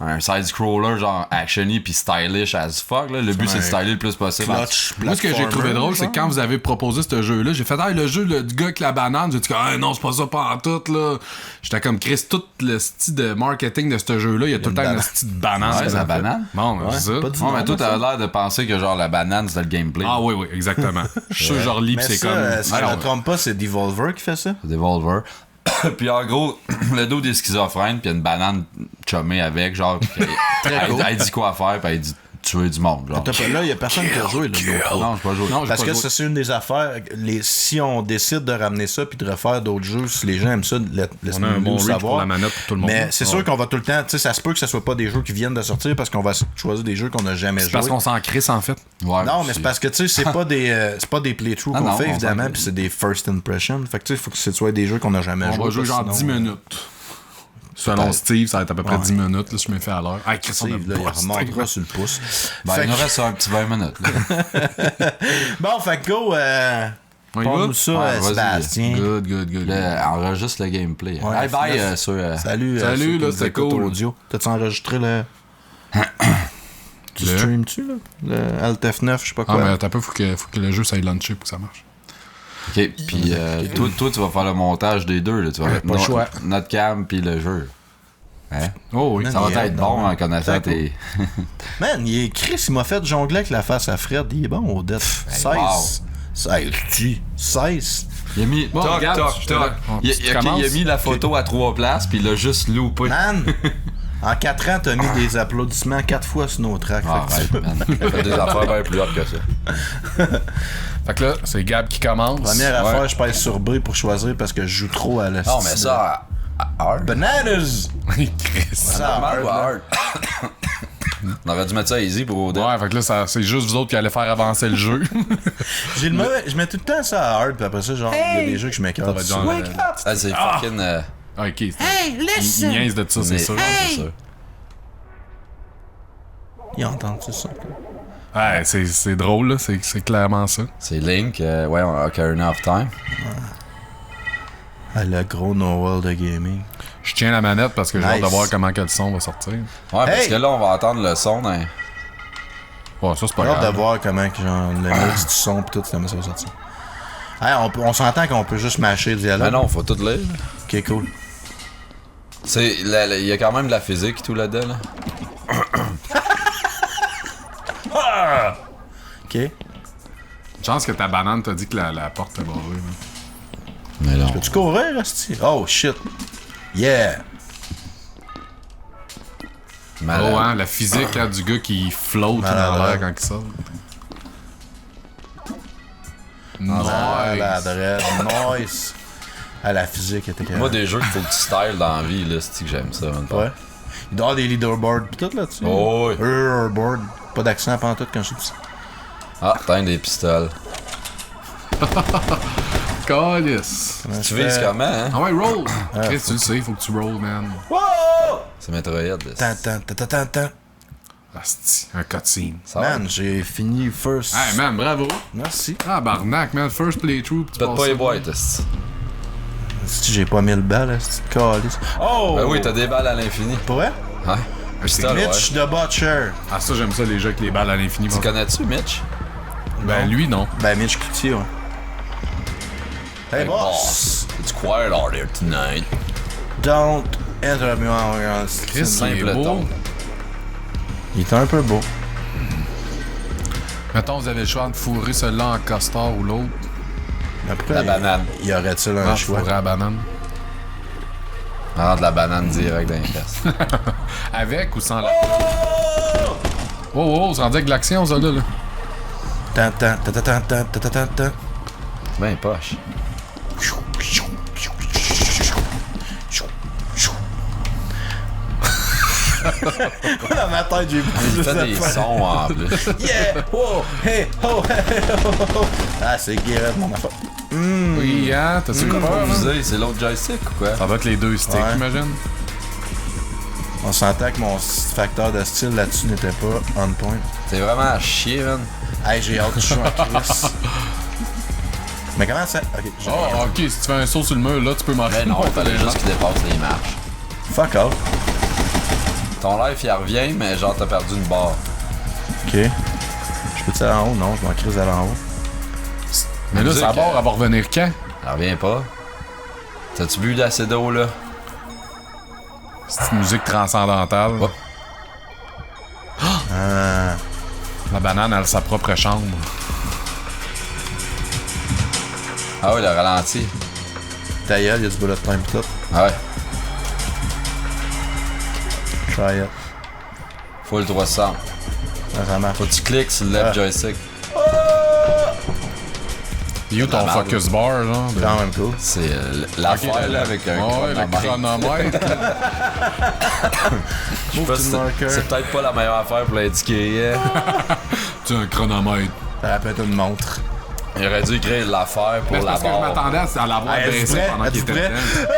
un side-scroller, genre actiony puis stylish as fuck. Là. Le but, c'est de styler le plus possible. Clutch, Moi, ce que j'ai trouvé drôle, c'est que quand vous avez proposé ce jeu-là, j'ai fait le jeu du gars avec la banane. J'ai dit non, c'est pas ça, pas en tout. Là. J'étais comme Chris, tout le style de marketing de ce jeu-là, il y a tout le temps une style de banane. Ouais, la banane. Bon, c'est ça. pas du Non, mais nom, toi, ça. t'as l'air de penser que genre la banane, c'était le gameplay. Ah oui, exactement. Je suis sûr que je relis pis Mais c'est ça, comme. si je Alors, me trompe pas, c'est Devolver qui fait ça. Devolver. Puis en gros, le dos des schizophrènes, puis il y a une banane chummée avec, genre, puis elle dit quoi faire, puis elle dit tuer du monde. Genre. Là, il y a personne qui a joué. Là, Non, je pas joué. non, j'ai parce pas que joué. ça, c'est une des affaires. Si on décide de ramener ça puis de refaire d'autres jeux, si les gens aiment ça, laissez-nous On a un bon nous reach savoir. pour la manette pour tout le monde. Mais c'est sûr qu'on va tout le temps. Tu sais, ça se peut que ce soit pas des jeux qui viennent de sortir parce qu'on va choisir des jeux qu'on a jamais joué. Parce qu'on s'en crisse, en fait. Ouais, Non, mais c'est parce que tu sais, c'est pas des playthroughs Ah qu'on non, fait on évidemment, s'en- puis c'est des first impressions. Fait que tu sais, il faut que ce soit des jeux qu'on a jamais On joué. va jouer genre parce que 10 sinon, minutes. Selon Steve, ça va être à peu près 10 minutes, là, je me fais à l'heure. Ah, Chris, on a Steve, là, il busté. remontera sur le pouce. Ben, Fait il nous que- reste un petit 20 minutes. Là. Bon, fait que go, On y va? parle-nous ça, Ouais, vas-y. Sébastien. Good. Là, enregistre le gameplay. Ouais, Bye bye F9. sur. Salut, Salut, ceux qui là, nous c'était écoutent cool. audio. T'as-tu enregistré le. Tu Le- streams-tu, là? Le Alt F9, je sais pas Ah, quoi. mais attends un peu, faut que le jeu s'aille launcher pour que ça marche. Ok, puis toi, tu vas faire le montage des deux. Là. Tu vas mettre pas le choix. notre cam puis le jeu. Hein? Oh oui. Man, Ça il va est être bon, bon en connaissant Très tes. Man, il est Chris, il m'a fait jongler avec la face à Fred. Il est bon au death. 16. wow. 16. Il a mis. Bon, toc, regarde, toc, je te toc. la- Il, tu ok, commences? il a mis la photo à 3 places puis il l'a juste loupé. Man, En 4 ans, t'as mis des applaudissements 4 fois sur nos tracks. Ah, Fait que ouais, man. Fait des affaires bien plus hautes que ça. Fait que là, c'est Gab qui commence. Première Ouais. affaire, je pèse sur B pour choisir parce que je joue trop à la Non, mais ça, à hard. Bananas! Chris. Ça, Normal hard, ou à là. hard? On aurait dû mettre ça easy pour Odin. Ouais, fait que là, c'est juste vous autres qui allez faire avancer le jeu. J'ai le mauvais. Je mets tout le temps ça à hard, puis après ça, genre, il y a des jeux que je m'écarte. Ça va être genre, dessus. Ah, c'est fucking. Ok, il niaise de ça, c'est sûr. C'est sûr. Ils entendent ça. Ouais, c'est drôle, là. C'est clairement ça. C'est Link, ouais, Ocarina of Time. Ah, le gros Noël de gaming. Je tiens la manette parce que j'ai hâte de Nice. voir comment que le son va sortir. Ouais, parce Hey! que là, on va entendre le son d'un. Ouais, ça, c'est pas J'ai hâte grave. de voir comment que, genre, le mix du son pis tout, comment ça va sortir. Hey, on s'entend qu'on peut juste mâcher le dialogue. Mais non, faut tout lire. Ok, cool. Il y a quand même de la physique et tout là-dedans. Là. Ok. Chance que ta banane t'a dit que la porte est barrée. Mais non. Peux-tu courir, Asti? Oh, shit. Yeah. Malade. Oh, hein, la physique là, du gars qui flotte Malade. dans l'air quand il sort. La Nice. dread. Nice. Ah, la physique était Moi, des jeux qu'il faut que tu styles dans la vie, là, c'est que j'aime ça. man. Ouais. Il doit y avoir des leaderboards pis tout là-dessus. Oh, oui. Leaderboard. Pas d'accent pantoute quand je dis ça. Ah, t'as des pistoles. Calice. Tu vises comment, hein? Ah ouais, roll! Chris, tu le sais, faut que tu roll, man. C'est Metroid. Là. Tan, tan, tan, tan, tan, tan. Asti, un cutscene. Ça va? Man, j'ai fini first. Hey, man, bravo! Merci. Ah, barnac, man, first playthrough. pis tu Pète passes pas les ça. boîtes, esti. Si j'ai pas 1000 balles, c'est calice. Oh! Ben oui, t'as des balles à l'infini. Pour vrai? Ouais. Pistole, ouais. Mitch the Butcher. Ah, ça, j'aime ça, les jeux avec les balles à l'infini. Tu connais-tu, Mitch? Ben, lui, non. Ben, Mitch Cloutier, ouais. Hey, boss! It's quiet out there tonight. Don't interrupt me on Chris, il est simple beau. ton. Il est un peu beau. Mettons, vous avez le choix de fourrer celui-là en castor ou l'autre. Après, La banane. Y aurait-il un Ah, choix? fourrer à la banane. Rentre la banane direct dans les fesses. Avec ou sans la... Oh, oh, c'est rendu avec de l'action, ça, là. Tan, tan, tan, tan, tan, tan, tan, tan, tan. Ben poche. Dans ma tête, j'ai Il plus fait des sons en plus. Yeah! Oh! Hey! Oh! Hey! Oh! Oh! Ah, c'est Guérette, mon affaire. Oui, hein? T'as-tu Comment peur, vous man? visez? C'est l'autre joystick ou quoi? Ça va être les deux sticks, Ouais. j'imagine. On sentait que mon facteur de style là-dessus n'était pas on point. C'est vraiment à chier, man. Hey, j'ai hâte de jouer en Chris. Mais comment ça? Ok, j'ai Oh, ok, si tu fais un saut sur le mur, là, tu peux marcher. Ben non, il fallait juste qu'il dépasse les marches. Fuck off. Ton life, il revient, mais genre, t'as perdu une barre. Ok. Je peux-tu aller en haut? Non, je m'en crise aller en haut. Mais là, Musique, sa barre, elle va revenir quand? Elle revient pas. T'as-tu bu d'assez d'eau, là? C'est une musique transcendantale. Oh. Ah. La banane, elle a sa propre chambre. Ah oui, le ralenti. Ta gueule, y'a du bullet time pis tout. Ah ouais. Try it. Full 300. Ça marche. Faut que tu cliques sur le left Ah. joystick. You ton merde. focus bar, genre. de- Quand même cool. C'est l'affaire, là, avec un Ouais, le chronomètre. chronomètre. Je sais pas si c'est peut-être pas la meilleure affaire pour l'indiquer. Tu as un chronomètre. Ça rappelle une montre. Il aurait dû écrire l'affaire pour Mais c'est la parce que je barre. m'attendais à l'avoir Hey, êtes-vous baissé prêts? pendant qu'il Êtes-vous était prêts? dedans.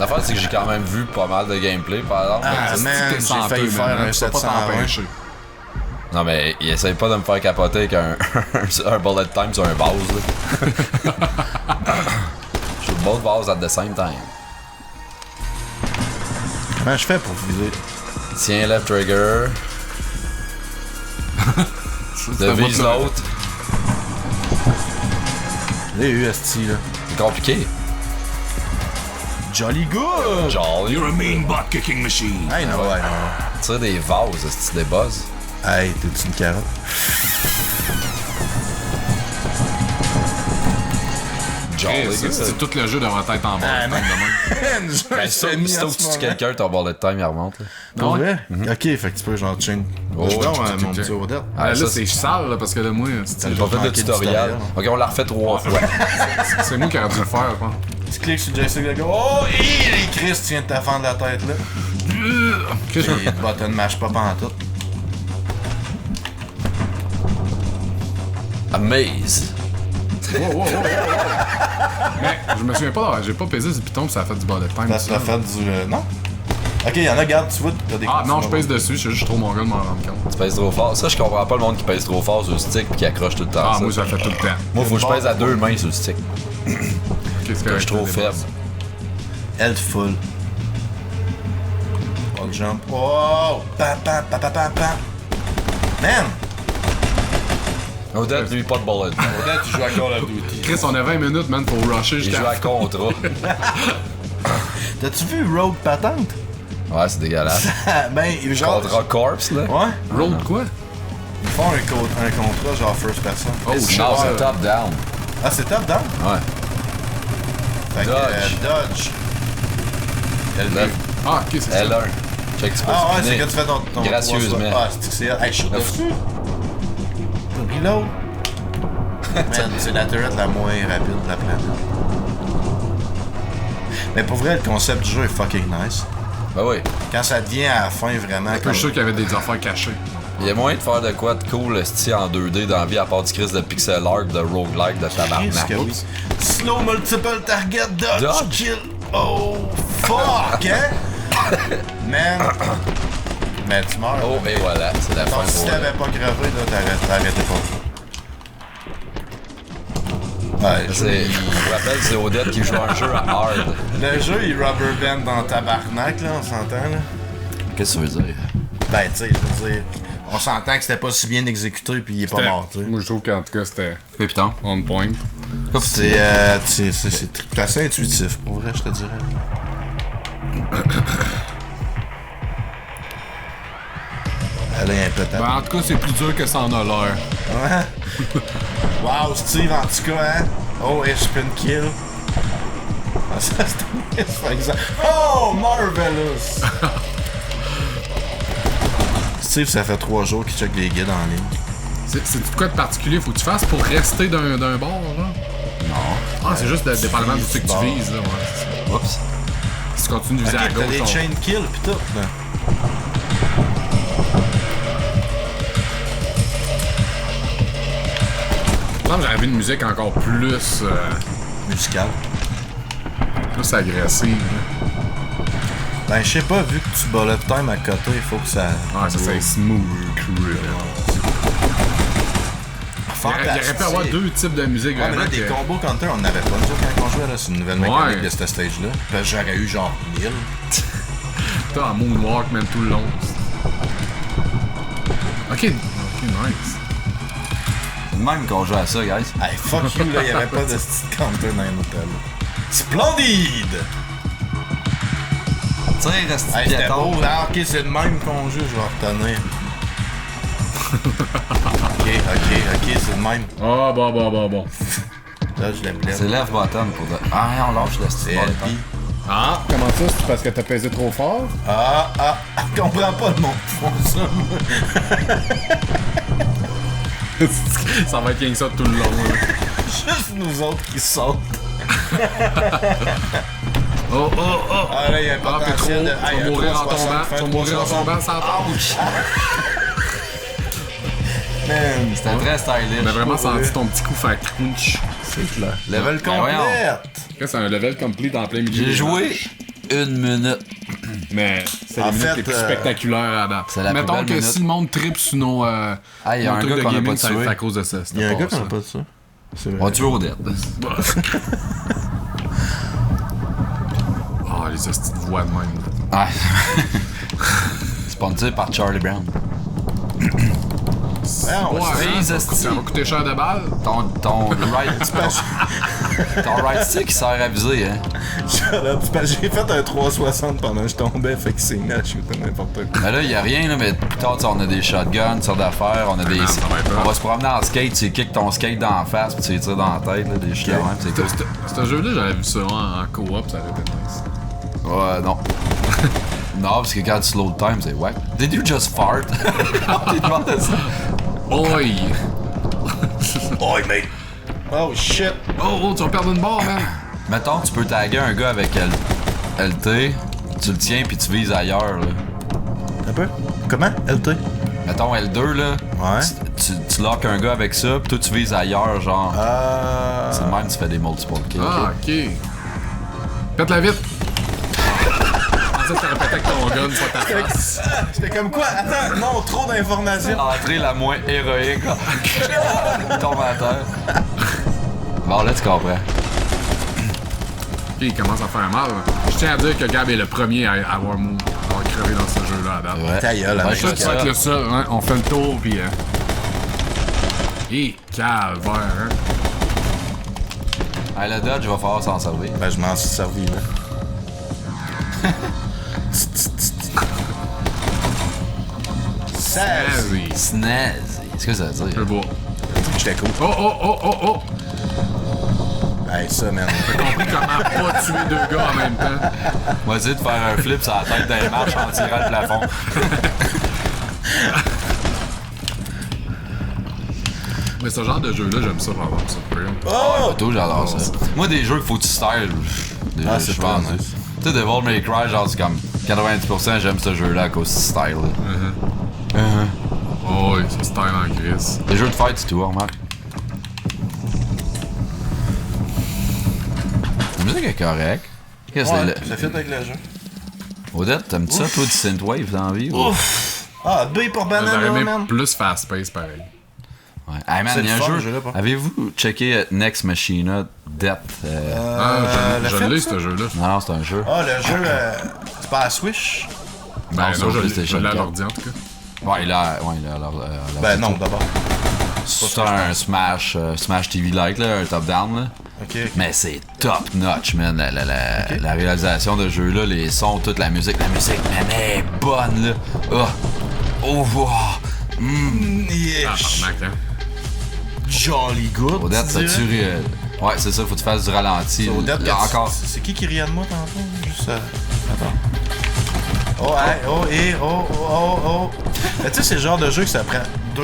L'affaire, c'est que j'ai quand même vu pas mal de gameplay, par exemple. Ah, Asti, man, t'es j'ai senteux, failli faire man. un Tu peux pas 720. t'empêcher. Non, mais il essaye pas de me faire capoter avec un bullet time sur un vase, là. Je shoot both vases at the same time. Comment je fais pour viser? Tiens, left trigger. Ça De va vise ça. l'autre. Je l'ai eu, Esti, là. C'est compliqué. Jolly good! Jolly. You're a mean butt kicking machine. I know, I know. Tire des vases, c'est des buzz. Hey, t'es-tu une carotte? Jolly. C'est tout le jeu devrait être en bas. Ben, sauf que tu tues quelqu'un, ton bullet time, il remonte. Là. Pour Ouais. vrai? Ok, fait que tu peux genre chain. Oh, Je donne check, mon check. petit Odette. Ah, Là, ça, c'est sale, là, parce que là, moi, J'ai pas fait de manqué de tutoriel. tutoriel. Ok, on l'a refait 3 fois. c'est moi qui aurais dû le faire, je pense. Tu cliques sur le joystick, le gars. Oh, hé, Chris, tu viens de te fendre la tête là. Que je- Et le button marche pas pantoute. Amaze. Wow. Mais je me souviens pas, j'ai pas pesé ce piton, pis ça a fait du bullet time. Ça ça. fait du. Non? Ok, y'en a, garde, tu vois, t'as des Ah non, je consignes. pèse dessus, je suis juste trop mon gars de m'en rendre compte. Tu pèses trop fort. Ça, je comprends pas le monde qui pèse trop fort sur le stick pis qui accroche tout le temps. Ah, ça. moi, ça fait tout le temps. Moi, faut que je pèse à 2 mains sur le stick. Qu'est-ce que Je suis trop faible. Health full. On jump. Oh! Pam, pam, pam, pam, pam, pam. Man! Odette, lui, pas de bullet. Odette, tu joues à Call of Duty. Chris, on a 20 minutes, man, faut rusher Il jusqu'à joue à Contra. T'as-tu vu Rogue Patente? Ouais, c'est dégueulasse. Ben, genre. Contra Corpse, là. Ouais? Road quoi? Ils font un contrat genre first person. Oh, shit. Non, c'est top down. Ah, c'est top down? Ouais. Fait que, Dodge. Dodge. Là, Ah, ok, c'est ça. L1. Check, tu peux Ah ouais, spinner. c'est quand tu fais ton Gracieusement. Ah, c'est que c'est... Hey, je suis dessus. Reload. Man, c'est la turret la moins rapide de la planète. Mais pour vrai, le concept du jeu est fucking nice. Ben oui. Quand ça devient à la fin, vraiment... Je suis sûr qu'il y avait des affaires cachées. Il y a moyen de faire de quoi de cool, esti, en 2D dans la vie, à part du Chris de pixel art, de roguelike, de tabarnak. que oui. Slow multiple target dodge, Dodge. kill. Oh, fuck, hein? Man. Mais tu meurs. Oh, et voilà, c'est la fin Donc, si pour t'avais pas crevé, là, t'arrêtais pas. Ouais, C'est, je vous rappelle, c'est Odette qui joue un jeu à hard. le jeu, il rubber band dans tabarnak, là, on s'entend, là. Qu'est-ce que tu veux dire? Ben, tu sais, je veux dire, on s'entend que c'était pas si bien exécuté, puis il est pas mort, tu sais. Moi, je trouve qu'en tout cas, c'était Putain. on point. C'est assez intuitif, pour vrai, je te dirais. Elle est un peu Ben, en tout cas, c'est plus dur que ça en a l'air. Ouais. Wow, Steve, en tout cas, hein? Oh, et spin kill. Ah, ça, c'est par exemple. Oh, Marvelous! Steve, ça fait 3 jours qu'il check les guides en ligne. C'est quoi de particulier faut que tu fasses pour rester d'un bord, là? Non. Ah, c'est juste dépendamment du truc que tu vises, là. Ouais, c'est ça. Oups. Si tu continues de viser à Ok, t'as gauche, des on- chain kills pis tout, là. Je pense que j'avais une musique encore plus Musical. agressive. là. Ben, je sais pas, vu que tu bullet time à côté, il faut que ça. Ah, ça c'est smooth. Cool. Il aurait pu avoir deux types de musique, Ouais, mais vraiment. là, des que- combos counter, on n'avait pas nous autres quand on jouait, là. C'est une nouvelle mécanique Ouais. de ce stage-là. Parce que j'aurais eu genre 1000. T'as en moonwalk, même tout le long. Ok, nice. C'est de même qu'on joue à ça, guys. Hey, fuck you, là, y'avait pas de petit counter dans un hôtel. Splendide! Tiens, reste Hey, c'était piéton. beau, là. Ok, c'est le même qu'on joue, je vais retenir. ok, c'est le même. Ah, bon. Là, je l'appelais. C'est left bottom pour de... Ah, on lâche le C'est style. LP. Ah, comment ça? C'est parce que t'as pesé trop fort? Ah, je comprends pas le monde qui font ça, moi. Ça va être rien que ça tout le long. là. Juste nous autres qui sautent. Oh. Ah, là, il y a un Ah, t'es trop haut. potentiel de. Tu vas mourir en tombant. Tu vas mourir en tombant sans Ouch! Man, C'était très stylish. On a vraiment senti ton petit coup faire crunch. c'est clair. Level Ben voyons. complète! C'est un level complete en plein milieu. J'ai joué 1 minute. Mais c'est En les minutes fait, les plus spectaculaires à date. c'est la plus Mettons belle que minute. si le monde tripe sur nos, Ah, il y a nos un trucs gars de qu'on a gaming, pas ça va tué. être à cause de ça. Il y a un gars qui n'a pas de ça. C'est On vrai. tue Odette. Ah, les hosties de voix de même. Ah. Sponsor par Charlie Brown. on Ouais, se ça va coûter cher de balles. Ton right stick il sert à viser, hein. J'ai fait un 360 pendant que je tombais, fait que c'est mis à shooter n'importe quoi. Mais là, il y a rien, là, mais plus tard, on a des shotguns, toutes sortes d'affaires, on a des. ça va être On va se promener en skate, tu kick ton skate dans la face, puis tu les tires dans la tête, là, des shit de même, c'est cool. Ce jeu-là, j'avais vu ça en co-op, ça aurait été nice. Ouais, non. Non, parce que quand tu slow le time, c'est wack. Did you just fart? T'es demandé ça. Oi! Oh, mate! Oh, shit! Oh, tu vas perdre une barre, man! Mettons, tu peux taguer un gars avec LT, tu le tiens, puis tu vises ailleurs, là. Un peu? Comment? LT? Mettons L2, là. Ouais. Tu lock un gars avec ça, puis toi, tu vises ailleurs, genre. C'est le même, tu fais des multiple kills. Ah, ok. Pète-la vite! Je pensais que t'aurais pété avec ton gun sur ta face. C'était comme quoi? Attends, non, trop d'informations. L'entrée la moins héroïque. Il tombe à terre. Bon, là, tu comprends. Il commence à faire mal. Je tiens à dire que Gab est le premier à avoir crevé dans ce jeu-là à date. Ouais. Ta gueule, Ouais, avec Ça, tu vas être le seul, hein? On fait le tour, pis... calvaire, hein? Hey, le Dodge, va falloir s'en servir. Ben, je m'en suis servi, là. Snazzy. Snazzy. Qu'est-ce que ça veut Je dire? veux voir. J'étais cool. Oh! Hey, ça, man. J'ai compris comment pas tuer deux gars en même temps. On va essayer de faire un flip sur la tête d'un marche en tirant le plafond. Mais ce genre de jeu-là, j'aime ça, par exemple, ça. Oh! Toi, j'adore ça. Moi, des jeux qu'il faut que tu styles. Ah, c'est pas nice. nice. Tu sais, Devil May Cry, genre, c'est comme 90% j'aime ce jeu-là à cause du style. Là. Oh, oui, c'est style en gris. Les jeux de fight, c'est tout, remarque. La musique est correcte. Qu'est-ce que Ouais, c'est ça fit avec le jeu. Odette, t'aimes-tu ça, toi, du synthwave dans la vie? Ou... Ouf! Ah, B pour J'aurais banane, aimé man. plus fast-pace, pareil. Ouais. Hey man, C'est il y a le un fun, jeu. ce jeu-là, pas. Avez-vous checké Next Machina Death? Je film, l'ai, ça? ce jeu-là. Non, c'est un jeu. Ah, le jeu, c'est pas à Switch? Ben, sur non, je PlayStation l'ai à 4. l'ordi, en tout cas. Ouais, il a Ben non, d'abord. C'est un Smash TV-like, là, un top-down, là. Ok. Mais c'est top-notch, man. La réalisation de jeu, là, les sons, toute la musique, man, elle est bonne, là. Oh, wow. Yeah. Ah, parmac, hein. Jolly good. Odette, tu t'as-tu... dirais? Ouais, c'est ça, faut que tu fasses du ralenti. Odette, Là, encore. c'est qui riait de moi tantôt? Juste attends. Oh, hey, oh. Mais tu sais, c'est le genre de jeu que ça prend 2-3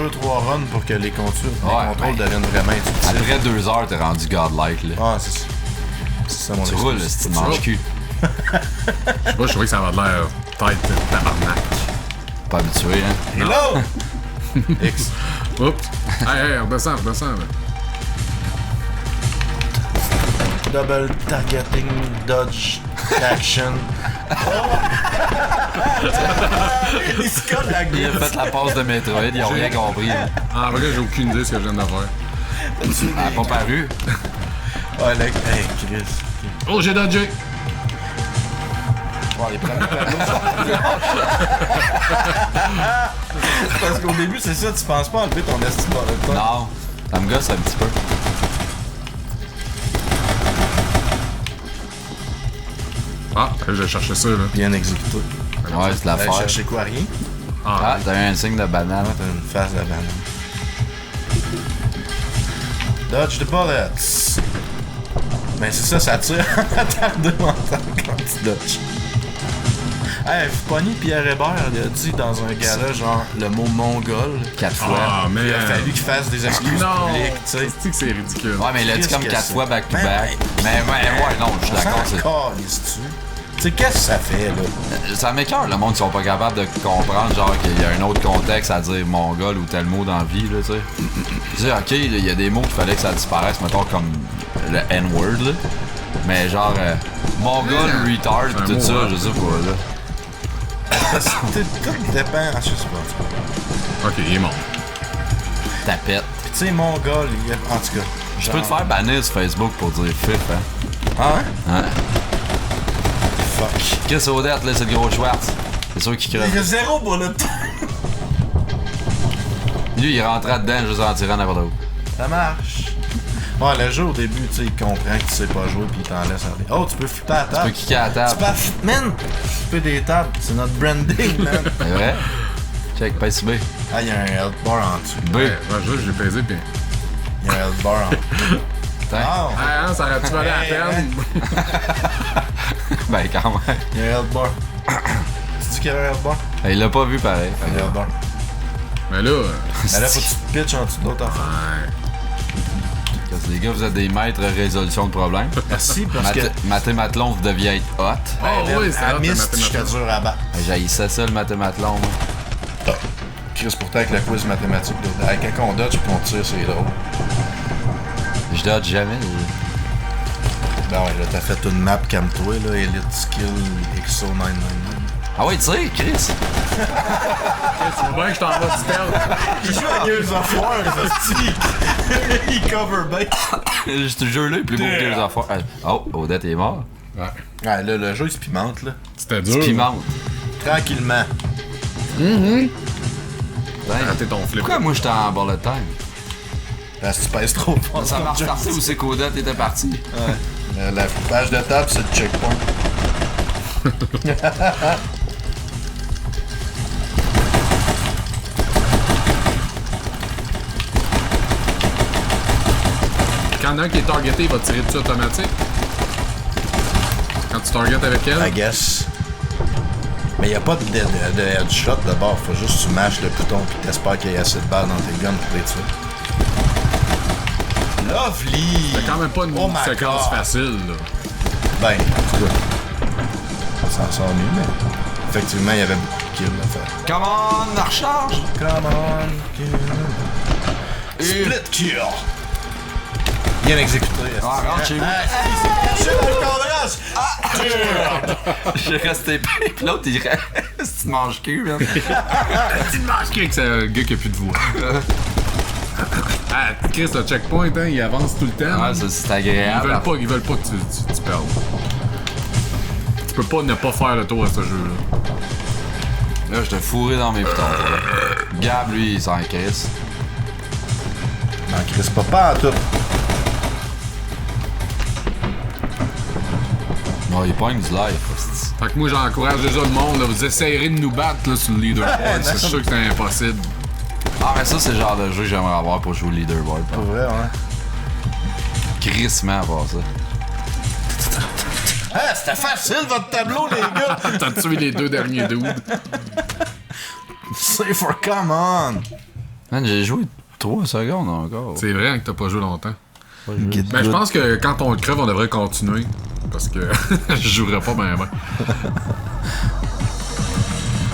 runs pour que les contrôles deviennent vraiment intuitifs. Après 2 heures, t'es rendu godlike, là. Ah, c'est ça. C'est ça mon Tu roules, excuse. si tu manges cul. Je sais pas, je trouvais que ça avait l'air tête tabarnak. Pas habitué, hein. Hello! X. Oups! Hey, redescends, là. Double targeting, dodge, action. Il se colle la Il a gueule. fait la passe de Metroid, ils ont rien compris. Là. En vrai, j'ai aucune idée de ce que je viens de faire. Elle a pas paru. Ouais, là, hey, Chris. Oh, j'ai dodgé! Bon, les premiers Parce qu'au début, c'est ça, tu penses pas enlever ton estime dans le temps. Non, ça me gosse un petit peu. Ah, j'ai cherché ça, là. Bien exécuté. Ouais, c'est de l'affaire. Chercher quoi, rien? Ah, t'as eu un signe de banane. T'as une face de banane. Dodge the bullets. Ben c'est ça tire en attardé mental quand tu dodges. Hey, Pony Pierre Hébert, il a dit dans un gala genre le mot mongol. 4 fois. Ah, mais. Il a fallu qu'il fasse des excuses Non! publiques, tu sais. C'est que c'est ridicule. Ouais, mais il a dit Qu'est-ce comme que 4 c'est? fois back to Ben, back. Mais ouais, non, je suis d'accord. C'est encore, tu sais, qu'est-ce que ça fait, là? Ça m'écoeure, le monde, ils sont pas capables de comprendre, genre, qu'il y a un autre contexte à dire mongol ou tel mot dans la vie, là, tu sais. Tu sais, ok, il y a des mots qu'il fallait que ça disparaisse, mettons, comme le N-word, là. Mais genre, mongol, retard, C'est un tout mot, ça, hein. je sais pas, là. Tout dépend, je sais pas. Ok, il est mort. Tapette. Puis tu sais, mongol, en tout cas. Je peux te faire bannir sur Facebook pour dire fif, hein. Ah, hein? Hein? Fuck. Qu'est-ce que Odette, là, c'est le gros Schwartz. C'est sûr qu'il crève. Il y a zéro bullet. Lui, il rentrait dedans juste en tirant n'importe où. Ça marche. Ouais, le jeu au début, tu sais, il comprend que tu sais pas jouer puis il t'en laisse aller. Oh, tu peux flipper à la Tu table. peux kicker à la table. Tu peux man, flipper des tables. C'est notre branding, man. C'est vrai? Check, pèse B. Ah, il y a un health bar en dessous. B. Ouais, j'ai pesé, puis. Il y a un health bar en dessous. Putain. Oh, Ah, hein, ça aurait-tu valé la peine? Ben, quand même. il y a un health bar. C'est-tu qu'il y a un health bar? Il l'a pas vu pareil. Il y a un health bar. Mais là. Mais là, faut que tu te pitches en dessous d'autres affaires. Ouais. Parce que les gars, vous êtes des maîtres résolution de problèmes. Merci, parce que... Mathématlon, vous deviez être hot. Oh, oui, c'est à hot, le Myst, j'étais mathématicien. dur à battre. J'haïssais ça, le mathématlon. Moi. Chris, pourtant, avec le quiz mathématique, là, quand on dodge et qu'on tire, c'est drôle. Je dodge jamais. Ben ouais, là, t'as fait une map calme-toi, là, Elite Skill XO999. Ah ouais, tu sais, Chris. Tu vois bien que je t'envoie du stealth. Il joue à Gears of War, ça se Il cover bien. Ce jeu-là est plus beau que Gears of War. Oh, Odette est mort. Ouais. Ouais, là, le jeu, il se pimente, là. C'était dur. Pimente. Tranquillement. Raté ton flip. Pourquoi moi j'étais en bullet time? Parce que tu pèses trop fort. Ça marche parti où c'est qu'Odette était parti? Ouais. La page de table, c'est le checkpoint. Quand il y en a un qui est targeté, il va tirer dessus automatique. Quand tu targetes avec elle. I guess. Mais y a pas de headshot d'abord, faut juste que tu mâches le bouton pis t'espères qu'il y a assez de balles dans tes guns pour les tuer. Lovely! C'est quand même pas une Oh my séquence God. facile, là. Ben, en tout cas, ça s'en sort mieux, mais effectivement, il y avait beaucoup de kills à faire. Come on, la recharge! Come on, kill. Split kill! Bien exécuté. Ah, rentre chez vous. Ah, c'est dans le cadrage! J'ai resté pis l'autre il reste. Tu manges cul, man. Tu te manges que c'est un gars qui a plus de voix. Ah, Chris, le checkpoint, hein, il avance tout le temps. Ouais, ça c'est agréable. Ils veulent pas que tu perdes. Tu peux pas ne pas faire le tour à ce jeu-là. Là, je te fourré dans mes pitons. Gab, lui, il s'en crisse. Non, Chris, pas en tout. Non, il pogne du live. hostie. Fait que moi, j'encourage déjà le monde, là, vous essayerez de nous battre là, sur le leaderboard. C'est sûr que c'est impossible. Ah, mais ça, c'est le genre de jeu que j'aimerais avoir pour jouer au leaderboard. Pas vrai, ouais. Crissement à voir ça. Ah, c'était facile votre tableau, les gars! T'as tué les deux derniers dudes. C'est for come on! Man, j'ai joué 3 secondes encore. C'est vrai que t'as pas joué longtemps. Get Mais je good. pense que quand on le crève, on devrait continuer. Parce que je jouerais pas bien.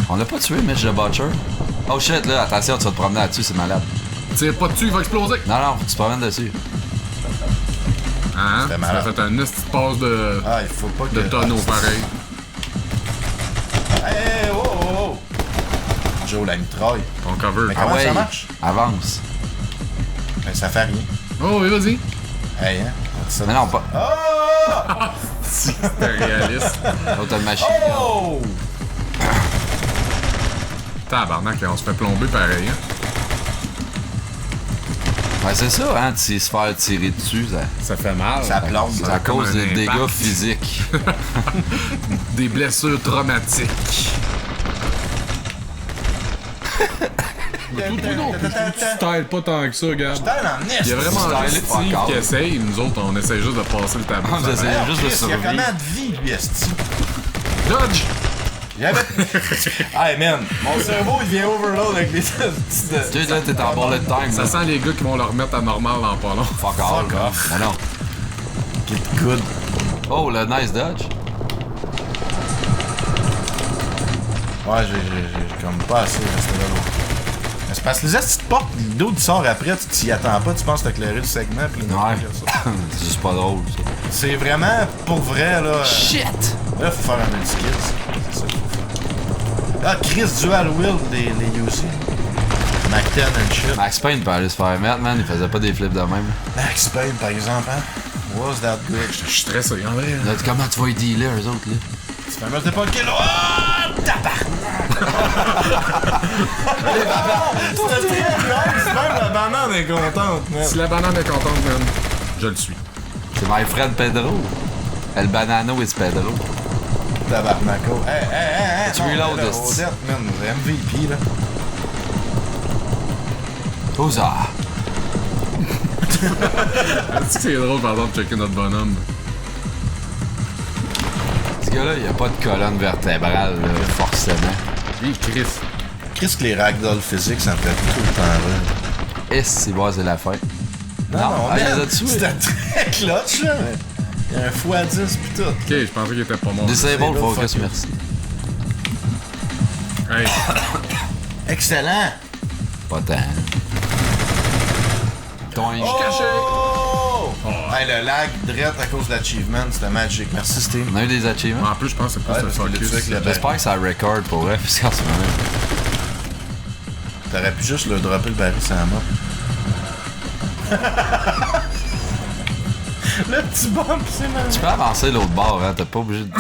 On l'a pas tué, Mitch the Butcher? Oh shit, là, attention, tu vas te promener là-dessus, c'est malade. Tire pas dessus, il va exploser. Non, non, faut que tu te promènes dessus. Hein? C'était Ça malade. fait un esti de passe de Ah, il faut pas que... tonneau pareil. Hey, oh, oh, oh! Joe, la mitraille. Ton cover. Mais comment ça marche? Avance. Ben, ça fait rien. Oh oui, vas-y. Hey, hein? Ça... Mais non, pas. Oh! C'était réaliste. Oh, t'as le machine. Oh! Tabarnak, on se fait plomber pareil. Hein? Ouais, c'est ça, hein, de se faire tirer dessus, ça. Ça fait mal. Ça plombe. C'est à comme cause un des impact. dégâts physiques. Des blessures traumatiques. Tu styles pas tant que ça, regarde. Il y a vraiment Style juste it, Steve fuck qui off. essaye, nous autres on essaye juste de passer le tableau. On essaie juste de Il y a survivre. combien de vie, lui, esti? Dodge! Il y avait... Hey, man, mon cerveau, il vient overload avec les petits de... Tu sais, là, t'es en bullet time, Ça là. sent les gars qui vont le remettre à normal dans pas long. Fuck all. Fuck off. Mais non. Get good. Oh, le nice dodge. Ouais, j'ai comme pas assez resté là. Mais c'est parce que les petites portes, d'autres sort après, tu t'y attends pas, tu penses t'éclairer le segment, pis là, Ouais. ça. C'est juste pas drôle, ça. C'est vraiment, pour vrai, là... Shit! Là, faut faire un multi-kill, c'est ça qu'il faut faire. Ah, Chris Dual Will, les UC. Mac 10 and shit. Max Payne peut aller se faire mettre, man. Il faisait pas des flips de même. Max Payne, par exemple, hein. Was that good? Je suis stressé, en vrai. Là, comment tu vas y dealer, eux autres, là? Tu fais un multi pas le kill. Oh! Tabarnak! Même la banane est contente, man. Si la banane est contente, man, je le suis. C'est my friend Pedro. El banano is Pedro. Tabarnaco. Hey, Tu reload, là, esti. Odette, man, MVP, là. Oh ça. Est-ce que c'est drôle, par exemple, de checker notre bonhomme? Ce gars-là, il a pas de colonne vertébrale, là, forcément. Lui, Chris. Qu'est-ce que les ragdoll physiques, ça me fait tout le temps rire. Et c'est bon, c'est la fin. Non, il man, les a tués. c'était très clutch, là. Il y a un x10 pis tout. Ok, je pensais qu'il était pas mort. Disable focus, fuck. merci. Hey, Excellent! Pas tant. Ton caché! Oh! Hey, le lag direct à cause de l'achievement, c'était magique. Merci, Steve. On a eu des achievements. en plus, je pense que c'est Ouais, plus parce un que le focus. truc, là, J'espère que ça record pour vrai, parce qu'en ce moment. T'aurais pu juste le dropper le baril sur la map. Le petit bump, c'est mal. Tu peux avancer l'autre bord, hein, t'es pas obligé de.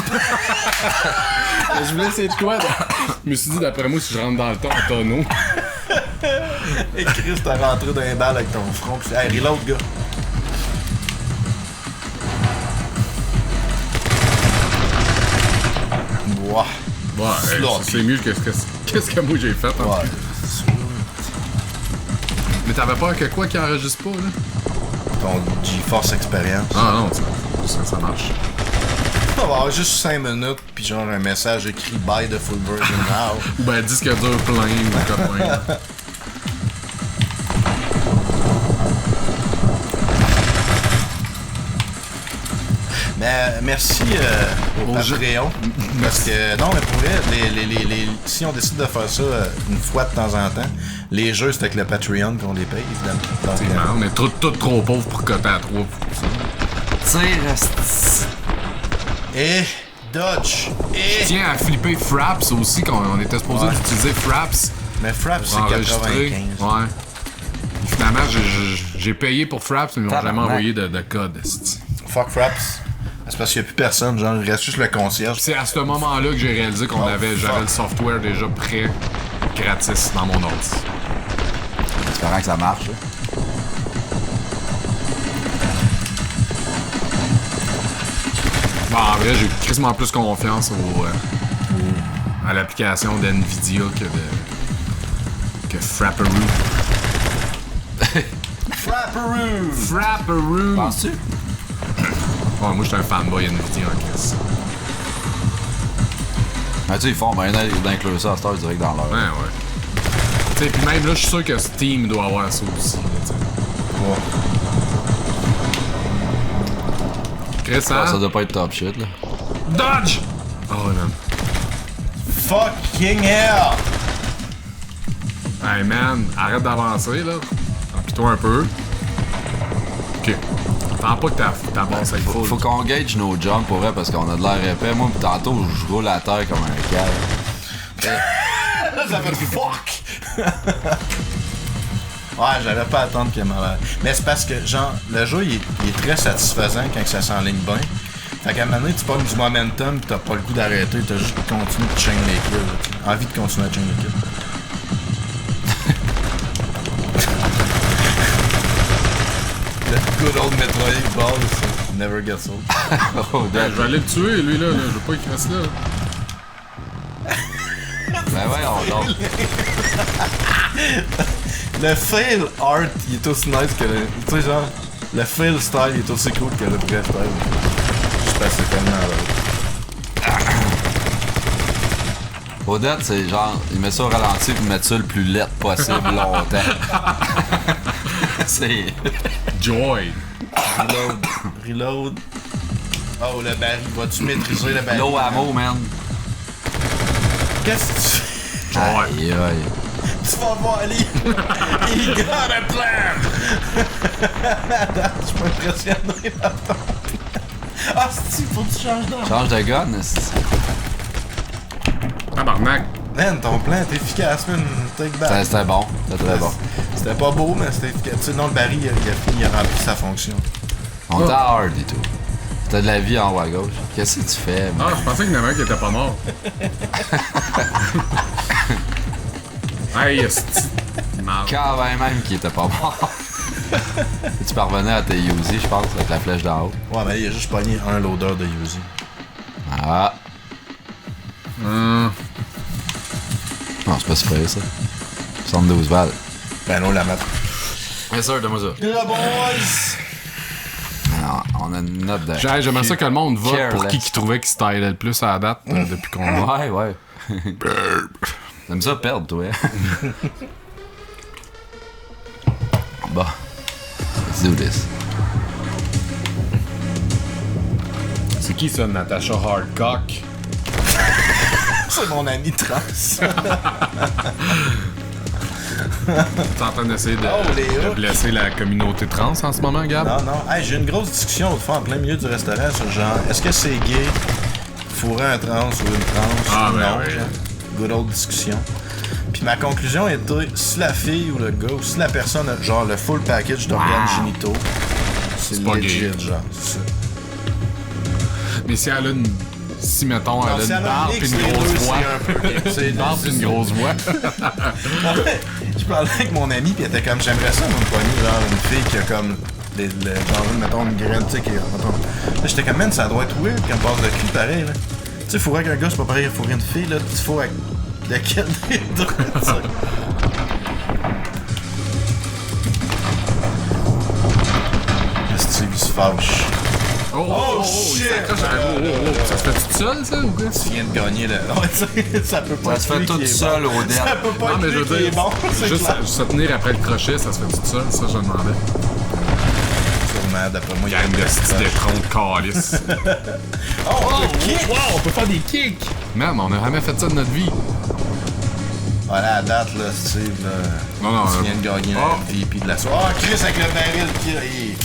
Je voulais essayer de quoi? Je me suis dit, d'après moi, si je rentre dans le tonneau. Et Chris, t'as rentré dans les balles avec ton front. Pis hey, reload, gars. Wow. Ouais, hey, Sloppy. c'est mieux que qu'est-ce que moi j'ai fait. Hein? Ouais. Mais t'avais peur que quoi qui enregistre pas, là? Ton GeForce Experience. Ah non, ça marche. On va avoir juste 5 minutes, pis genre un message écrit Buy the full version now. Ou ben disque dur plein ou copain. Mais merci au Patreon. Parce que, non, mais pour vrai, si on décide de faire ça une fois de temps en temps, les jeux, c'est avec le Patreon qu'on les paye, évidemment. Donc, On est tout trop pauvres pour coter à 3 pour ça. Tire, et Dodge. Je tiens à flipper Fraps aussi, qu'on était supposé d'utiliser Fraps Mais Fraps, c'est pour enregistrer. 95. Ouais. Puis finalement, j'ai payé pour Fraps, mais ils m'ont jamais Tabarnak. envoyé de code. esti. Fuck Fraps. C'est parce qu'il n'y a plus personne, genre, il reste juste le concierge. C'est à ce moment-là que j'ai réalisé qu'on j'avais le software déjà prêt, gratis, dans mon ordi. espérant que ça marche. Hein. Bon, en vrai, j'ai quasiment plus confiance à l'application d'NVIDIA que Frapperoo. Frapperoo! Frapperoo! Penses-tu? Ouais, moi, je suis un fanboy NVIDIA en caisse. Mais tu sais, ils font bien d'inclure ça à Star direct dans leur. Ouais, ouais. Tu sais, puis même là, je suis sûr que Steam doit avoir ça aussi. Là, tu sais. Chris, Ça hein? doit pas être top shit, là. Dodge! Oh, man. Fucking hell! Hey, man, arrête d'avancer, là. Appuie-toi un peu. Ok. Attends pas que ta basse aille full. Faut qu'on gauge nos jumps pour vrai parce qu'on a de l'air épais. Moi, pis tantôt, je roule à terre comme un cave. Ça fait fuck! Ouais, j'allais pas attendre qu'il y ait malade. Mais c'est parce que, genre, le jeu, il est très satisfaisant quand ça s'enligne bien. Fait qu'à un moment donné, tu pognes du momentum pis t'as pas le goût d'arrêter, t'as juste continué de chain les kills. Là, envie de continuer à chain les kills. Le good old Metroid ball, never gets old. Oh, Ben, je vais aller le tuer, lui, là. Je veux pas qu'il reste là. Ben ouais, on dort. Le fail art, il est aussi nice que le... Tu sais, genre, le fail style, il est aussi cool que le vrai style. Je suis passé tellement là. Odette, c'est genre, il met ça au ralenti pour mettre ça le plus laid possible longtemps. C'est. Joy. Reload. Oh, le baril. Vas-tu maîtriser le baril? Low ammo, man. Qu'est-ce que tu fais? Aïe, aïe. Tu vas voir, Ali. Il got a plan. Je suis impressionné par ton plan. Ah, c'est faut que tu changes d'arme. Change de gun, c'est. Tabarnak. Man, ton plan est efficace, man. Take back. C'était bon, c'était très bon. C'était pas beau, mais c'était efficace. Tu sais, non, le baril, il a fini, il a rempli sa fonction. On était hard et tout. T'as de la vie en haut à gauche. Qu'est-ce que tu fais? Ah, je pensais qu'il y en avait un qui était pas mort. Hey, esti. Marre. Quand même qui était pas mort. Tu parvenais à tes Uzi, je pense, avec la flèche d'en haut. Ouais, mais il a juste pogné un loader de Uzi. Ah. Non, c'est pas super ça. 72 balles. Ben non, la map. Bien sûr, donne-moi ça. Yeah, boys! Alors, on a une note de. J'aimerais ça que le monde vote pour Careless. qui trouvait qu'il stylait le plus à la date depuis qu'on a. Ouais, ouais. T'aimes ça perdre, toi. Bon. Let's do this. C'est qui ça, Natasha Hardcock? C'est mon ami trans. T'es en train d'essayer Oh, les de hooks. blesser la communauté trans en ce moment, Gab? Non, non. Hey, j'ai une grosse discussion l'autre fois en plein milieu du restaurant sur genre, est-ce que c'est gay fourrer un trans ou une trans? Ah, ben non, oui. genre. Good old discussion. Puis ma conclusion était, si la fille ou le gars, ou si la personne a genre le full package d'organes génitaux, c'est pas legit, gay. genre. C'est ça. Mais si elle a une. Si, mettons, Non, elle si a elle une a un barbe mix et une des grosse deux, voix. c'est un peu gay. C'est Une barbe et une grosse voix. Je parlais avec mon ami, puis elle était comme, j'aimerais ça, mon poignet, genre une fille qui a comme, genre, mettons, une graine, tu sais, qui mettons. Là, j'étais comme, man, ça doit être weird comme passe de cul, pareil, là. Tu sais, fourrer avec un gars, c'est pas pareil, fourrer une fille, là, tu fous avec lequel des deux, tu sais. Est-ce qu'il se fâche? Oh, shit! il s'accroche à- Ça se fait tout seul, ça, ou quoi? Tu viens de gagner, là. Ouais, tu sais, ça peut pas Ça se être fait lui tout qui est seul bon. au dernier. Ça peut pas Non, être mais je lui veux qui est dire, bon, c'est juste clair. se tenir après le crochet, ça se fait tout seul, ça, je demandais. Sûrement, d'après moi, il y a Gang une de style petite de tronc de calice. Oh, le kick! Wow, on peut faire des kicks! Man, on a jamais fait ça de notre vie. Voilà, à date, là, Steve, là. Non, non, Tu viens de gagner oh. la VP de la soirée. Oh, Chris, avec le baril qui est.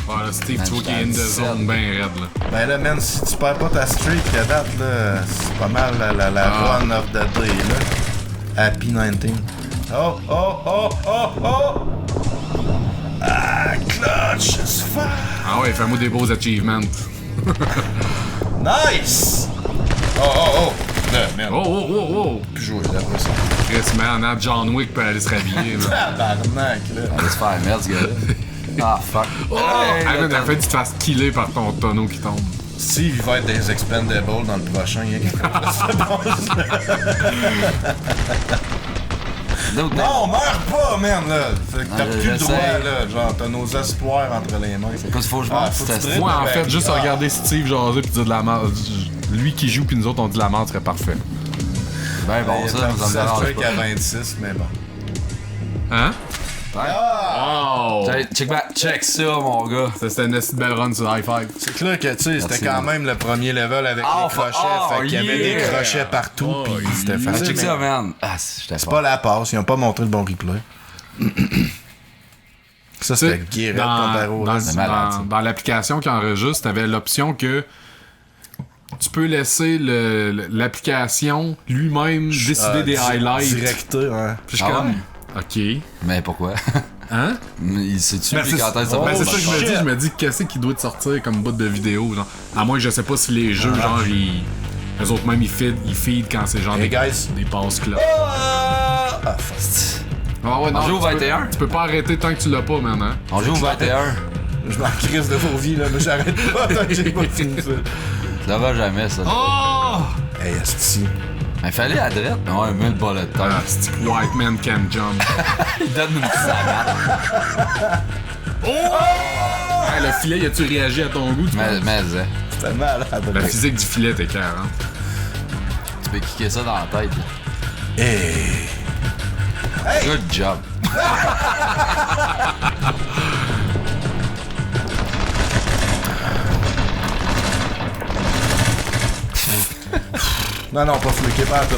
Ah, là, Steve, Man, tu vois qu'il j'étais est in the à 17. zone bien raide, là. Ben là, man, si tu perds pas ta streak à date, là, c'est pas mal la run of the day, là. Happy 19. Oh, oh, oh, oh, oh! Ah, clutch as fuck! Ah ouais, fais-moi des beaux achievements. Nice! Oh, oh, oh! Là, merde. Oh, oh, oh, oh! Plus jouer, là, après ça. Chris, man, hein, John Wick peut aller se rhabiller, là. Tabarnak, là. Allez se faire merde, ce gars-là. Ah, fuck. Oh! Hey, Ah, man, le en fait, tu te fasses killer par ton tonneau qui tombe. Steve, il va être des Expendables dans le prochain. Il y a quelque chose de Non, Non, meurs pas, man, là! Fait que t'as Ah, plus le droit, j'essaie. là. Genre, t'as nos espoirs entre les mains. Qu'est-ce qu'il faut que je Ah, mange? faut que tu C'était dribbles. Moi, en ben, fait, juste ah. regarder Steve jaser pis dire de la merde. Lui qui joue pis nous autres on dit de la merde serait parfait. ben Il bon, a ça, perdu ça me sa dérange streak pas. à 26, mais bon. Hein? Ah! Oh! Check ça, mon gars. C'était une petite belle run sur High Five. C'est clair que, tu sais, c'était Merci. quand même le premier level avec Oh, les crochets. oh, fait qu'il y avait yeah. des crochets partout, Oh, pis c'était yeah. facile. Check mais ça, man. Ah, j'étais C'est fort. pas la passe, ils ont pas montré le bon replay. Ça, c'était guéret comparé au reste. C'est malade, ça. dans l'application qui enregistre, t'avais l'option que tu peux laisser l'application lui-même décider des highlights. Directeur, hein. Puis je suis Ah comme, ouais? ok. Mais pourquoi? Hein? Il sait-tu, Ben, lui, c'est- quand est-ce que ça Oh, va Ben, c'est être ça que je me shit. dis. Je me dis, qu'est-ce qui doit te sortir comme bout de vidéo, genre. À moins que je sais pas si les jeux, genre, eux autres même, ils feed quand c'est genre Hey, des, guys. des passes clés. Ah, fuck. Ah ouais, non, On joue au tu peux- 21? Tu peux pas arrêter tant que tu l'as pas, man, hein? On joue au 21. Je m'en crisse de vos vies, là, mais j'arrête pas tant que j'ai pas fini ça. Ça va jamais, ça. Oh! Hey, esti. Mais fallait à droite. Non, un mille bullet time. Ah, c'est White Man Can Jump. Il donne une petite savate. Hey, le filet, y a-tu réagi à ton goût? Tu penses? Mais, C'était malade. La physique du filet t'es clair, hein? tu peux kicker ça dans la tête. là. Hey. Good job. Non, non, pas fliqué, pas à tout.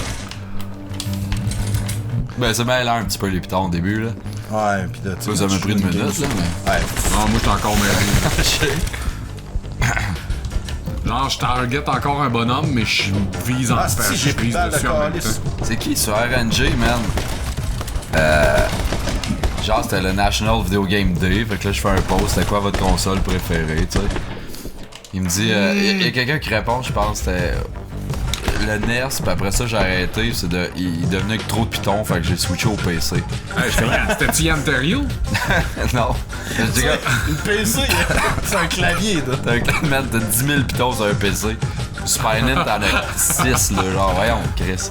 Ben, c'est bien là un petit peu les pitons au début, là. Ouais, pis là, tu sais. Ça m'a pris une minute, là, mais. Ouais. Non, moi, j'étais encore mêlé. Genre, je target encore un bonhomme, mais je vise en Ah, si, j'ai pris prise balle de dessus en même calice. temps. C'est qui sur RNG, man? Genre, c'était le National Video Game Day. Fait que là, je fais un post. C'était quoi votre console préférée, tu sais? Il me dit, il y a quelqu'un qui répond, je pense, c'était le NES, puis après ça, j'ai arrêté, il devenait trop de pitons, fait que j'ai switché au PC. C'était-tu Yann Terriot? Non. Je dis, Une PC, c'est un clavier, là. t'as un clé mettre de 10 000 pitons sur un PC. Super Nintendo, t'en as 6, là, genre, voyons, Chris.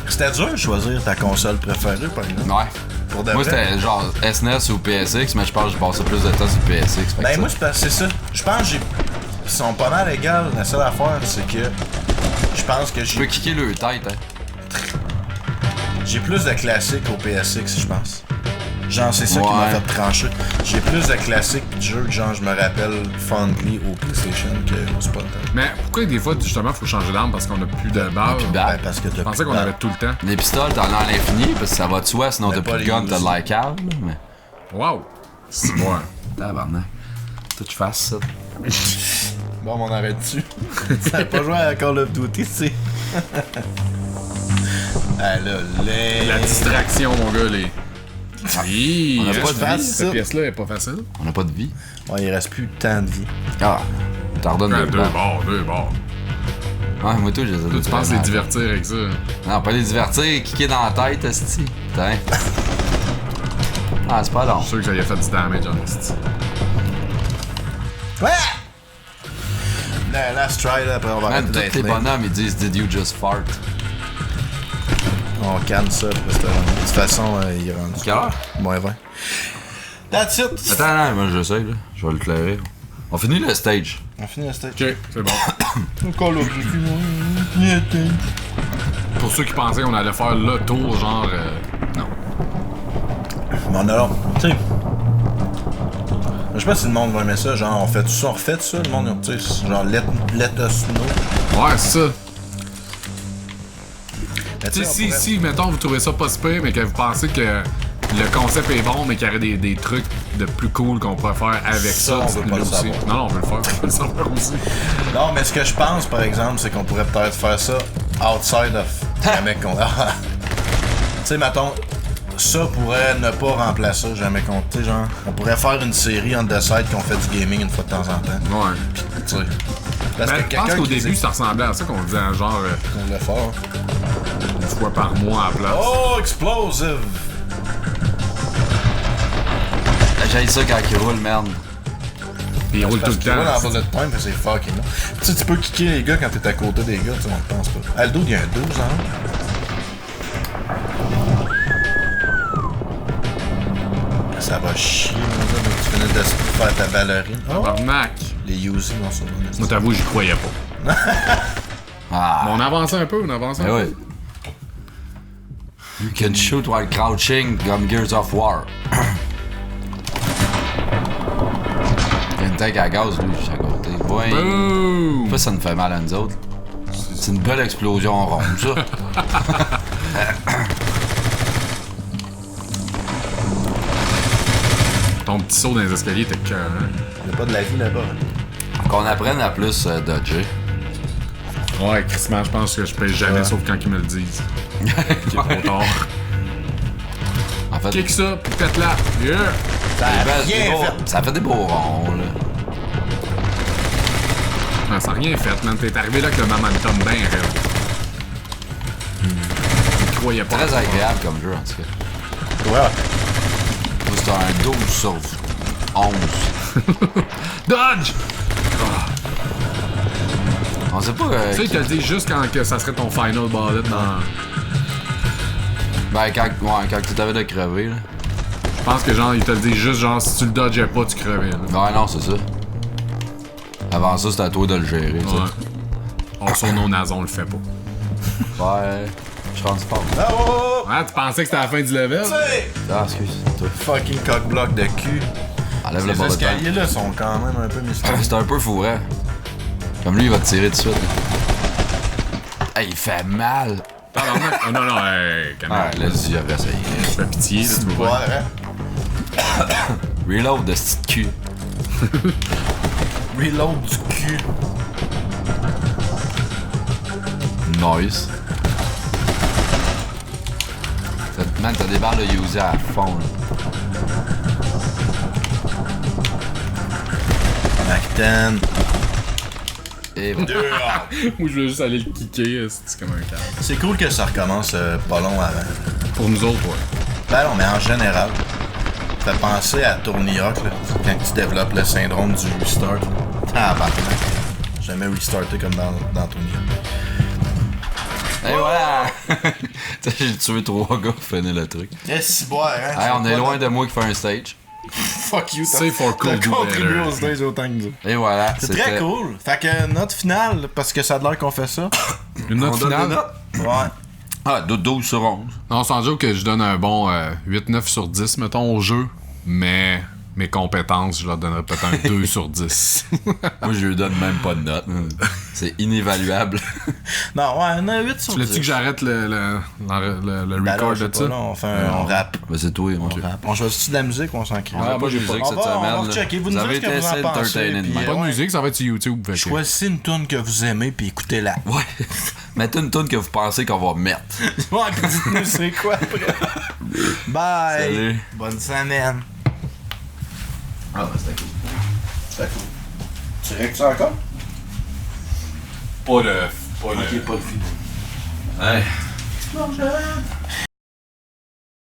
C'était dur de choisir ta console préférée, par exemple. Ouais. Pour de Moi, vrai. c'était genre SNES ou PSX, mais je pense que je passais plus de temps sur PSX. fait que Ben, ça- moi, c'est ça. Je pense que ils sont pas mal égales. La seule affaire, c'est que je pense que Tu peux kicker le tête, hein. j'ai plus de classiques au PSX, je pense. Genre, c'est ça qui m'a Ouais. fait trancher. J'ai plus de classiques de jeux que genre, je me rappelle fondly au PlayStation que au Super Nintendo. Mais pourquoi des fois, justement, faut changer d'arme parce qu'on a plus de balles? plus de balles. Ben, parce que Je t'as pensais plus qu'on de avait tout le temps. Les pistoles, t'en as à l'infini, parce que ça va de soi, sinon Mais t'as pas plus de les gun, t'as de Uzi. la cave, là, mais. Wow! C'est bon. Tabarnak. Toi, tu fasses ça. Bon, on arrête dessus. Ça n'a pas joué à Call of Duty, tu sais. Ah là, La distraction, mon gars, les. Oui, on a pas de vie, cette ça. pièce-là est pas facile. On n'a pas de vie. Ouais, il reste plus tant de vie. Ah, t'en redonnes Ah, deux deux balles. bords, deux bords. Ouais, moi, toi, je les ai Toi, tu penses les divertir avec ça? Non, pas les divertir, kicker dans la tête, esti. Putain. Ah, c'est pas long. Je suis sûr que ça y a fait du damage en esti. Ouais! Last try, là, après on va Même arrêter tous d'être les lame. bonhommes, ils disent Did you just fart? On canne ça, après cette ronde. De toute façon, il est rendu. Quelle heure? Moins 20. That's it! Attends, non, moi j'essaie, là. Je vais le clairer. On finit le stage. On finit le stage. Ok, c'est bon. Call of Duty, Pour ceux qui pensaient qu'on allait faire le tour, genre. Non. Bon, alors, tu sais. Je sais pas si le monde va aimer ça, genre on fait tout ça, on refait tout ça, le monde, tu sais, genre let us know. Ouais, c'est ça. Mais Tu sais, on si, pourrait- si, mettons, vous trouvez ça pas super, mais que vous pensez que le concept est bon, mais qu'il y aurait des trucs de plus cool qu'on pourrait faire avec Ça, ça, on veut pas le aussi. savoir. Non, on veut le faire, on veut le savoir aussi. Non, mais ce que je pense, par exemple, c'est qu'on pourrait peut-être faire ça outside of jamais qu'on. Tu sais, mettons, ça pourrait ne pas remplacer jamais qu'on. Tu sais, genre, on pourrait faire une série on the side qu'on fait du gaming une fois de temps en temps. Ouais. Tu sais. Parce Ben, que je pense qu'au qui début, dit ça ressemblait à ça qu'on disait, genre, qu'on le fait. une fois par mois à la place. Oh, explosive! J'ai ça quand il roule, merde. Puis il roule tout Parce le qu'il roule en temps. bullet time, puis c'est fucking long. Tu sais, tu peux kicker les gars quand t'es à côté des gars, tu sais, on le pense pas. Aldo, il y a un 12 ans. Ça va chier, mon gars, mais tu venais de faire ta ballerine. Oh, Tabarnak. les Uzi, non, ça va. Moi, t'avoue, j'y croyais pas. Ah, Mais on avançait un peu, on avançait un ben peu. oui. You can shoot while crouching comme Gears of War. Il y a une tank à gaz, lui, juste à côté. Ouais. Boom! Ça nous fait mal à nous autres. C'est une belle explosion ronde, ça. Ton petit saut dans les escaliers était cœur, hein? Il n'y a pas de la vie là-bas. Qu'on apprenne à plus dodger. Ouais, Christmas, je pense que je paye jamais, sauf quand ils me le disent. C'est trop tard. En fait, Kick ça, puis pète-la. Yeah! Ça a ben, rien des beaux- fait. ça fait des beaux ronds, là. Non, ça n'a rien fait, man. T'es arrivé là avec le momentum bien raide. Je croyais pas. Très agréable comme jeu, en tout cas. Ouais. Moi, c'était un 12 sur 11. Dodge! On sait pas... Tu sais, il te le dit juste quand que ça serait ton final bullet dans... ben, quand tu t'avais de crever, là. Je pense que genre, il te le dit juste genre, si tu le dodgeais pas, tu crevais, là. Ouais, non, c'est ça. Avant ça, c'était à toi de le gérer, tu sais. Ouais. On son non nason, on le fait pas. Ouais, je transforme. Ah, oh, oh, oh. Ouais, tu pensais que c'était la fin du level? Tu sais, Ah, excuse, toi. fucking cockblock de cul. Enlève le Ces bord de temps. escaliers-là sont quand même un peu mystérieux. C'est un peu fourré. Comme lui, il va te tirer tout de suite. Hey, il fait mal. Tabarnak. Oh non, non, hey, Ouais, calme. là, j'avais essayé. Fais pitié, là, tu peux Ouais, pas. hein? Reload de ce petit cul. Reload du cul. Nice. Man, t'as des balles de user à fond, là. Mac 10. Et voilà. Moi, je voulais juste aller le kicker, c'est comme un câble. C'est cool que ça recommence pas long avant. Pour nous autres, ouais. Ben non, mais en général, ça fait penser à Tony Hawk, là, quand tu développes le syndrome du restart. Ah, bah, jamais restarté comme dans Tony Hawk. Et voilà! J'ai tué 3 gars pour finir le truc. Yes, c'est boire, hein? Hey, on est loin de moi qui fait un stage. Fuck you, Say for cool, t'as do contribué better. au stage autant que nous. Et voilà. C'est très cool. Fait que note finale, parce que ça a l'air qu'on fait ça. Une note On donne finale? des notes? Ouais. Ah, 12 sur 11. Non, sans joke que je donne un bon 8-9 sur 10, mettons, au jeu. Mais mes compétences, je leur donnerais peut-être un 2 sur 10. Moi, je lui donne même pas de note. C'est inévaluable. Non, ouais, on a 8 sur 10. Voulais-tu que j'arrête le Ben record là, je sais de ça? pas, là, on fait on rappe. Ben, c'est toi, On rappe. On choisit de la musique ou on s'en crie? On a pas de j'ai pas. musique On cette va semaine. rechecker. Vous Vous nous avez dites ce que été vous en assez pensez, entertained. puis, Pas de ouais. musique, ça va être sur YouTube. Fait que... Choisissez une tune que vous aimez puis écoutez-la. Ouais. Mettez une tune que vous pensez qu'on va mettre. Ouais, puis dites-nous c'est quoi après. Bye. Salut. Bonne semaine. Ah, ben, c'était cool. C'était cool. Tu règles ça encore? Pas le... Ok, pas le film. Hey.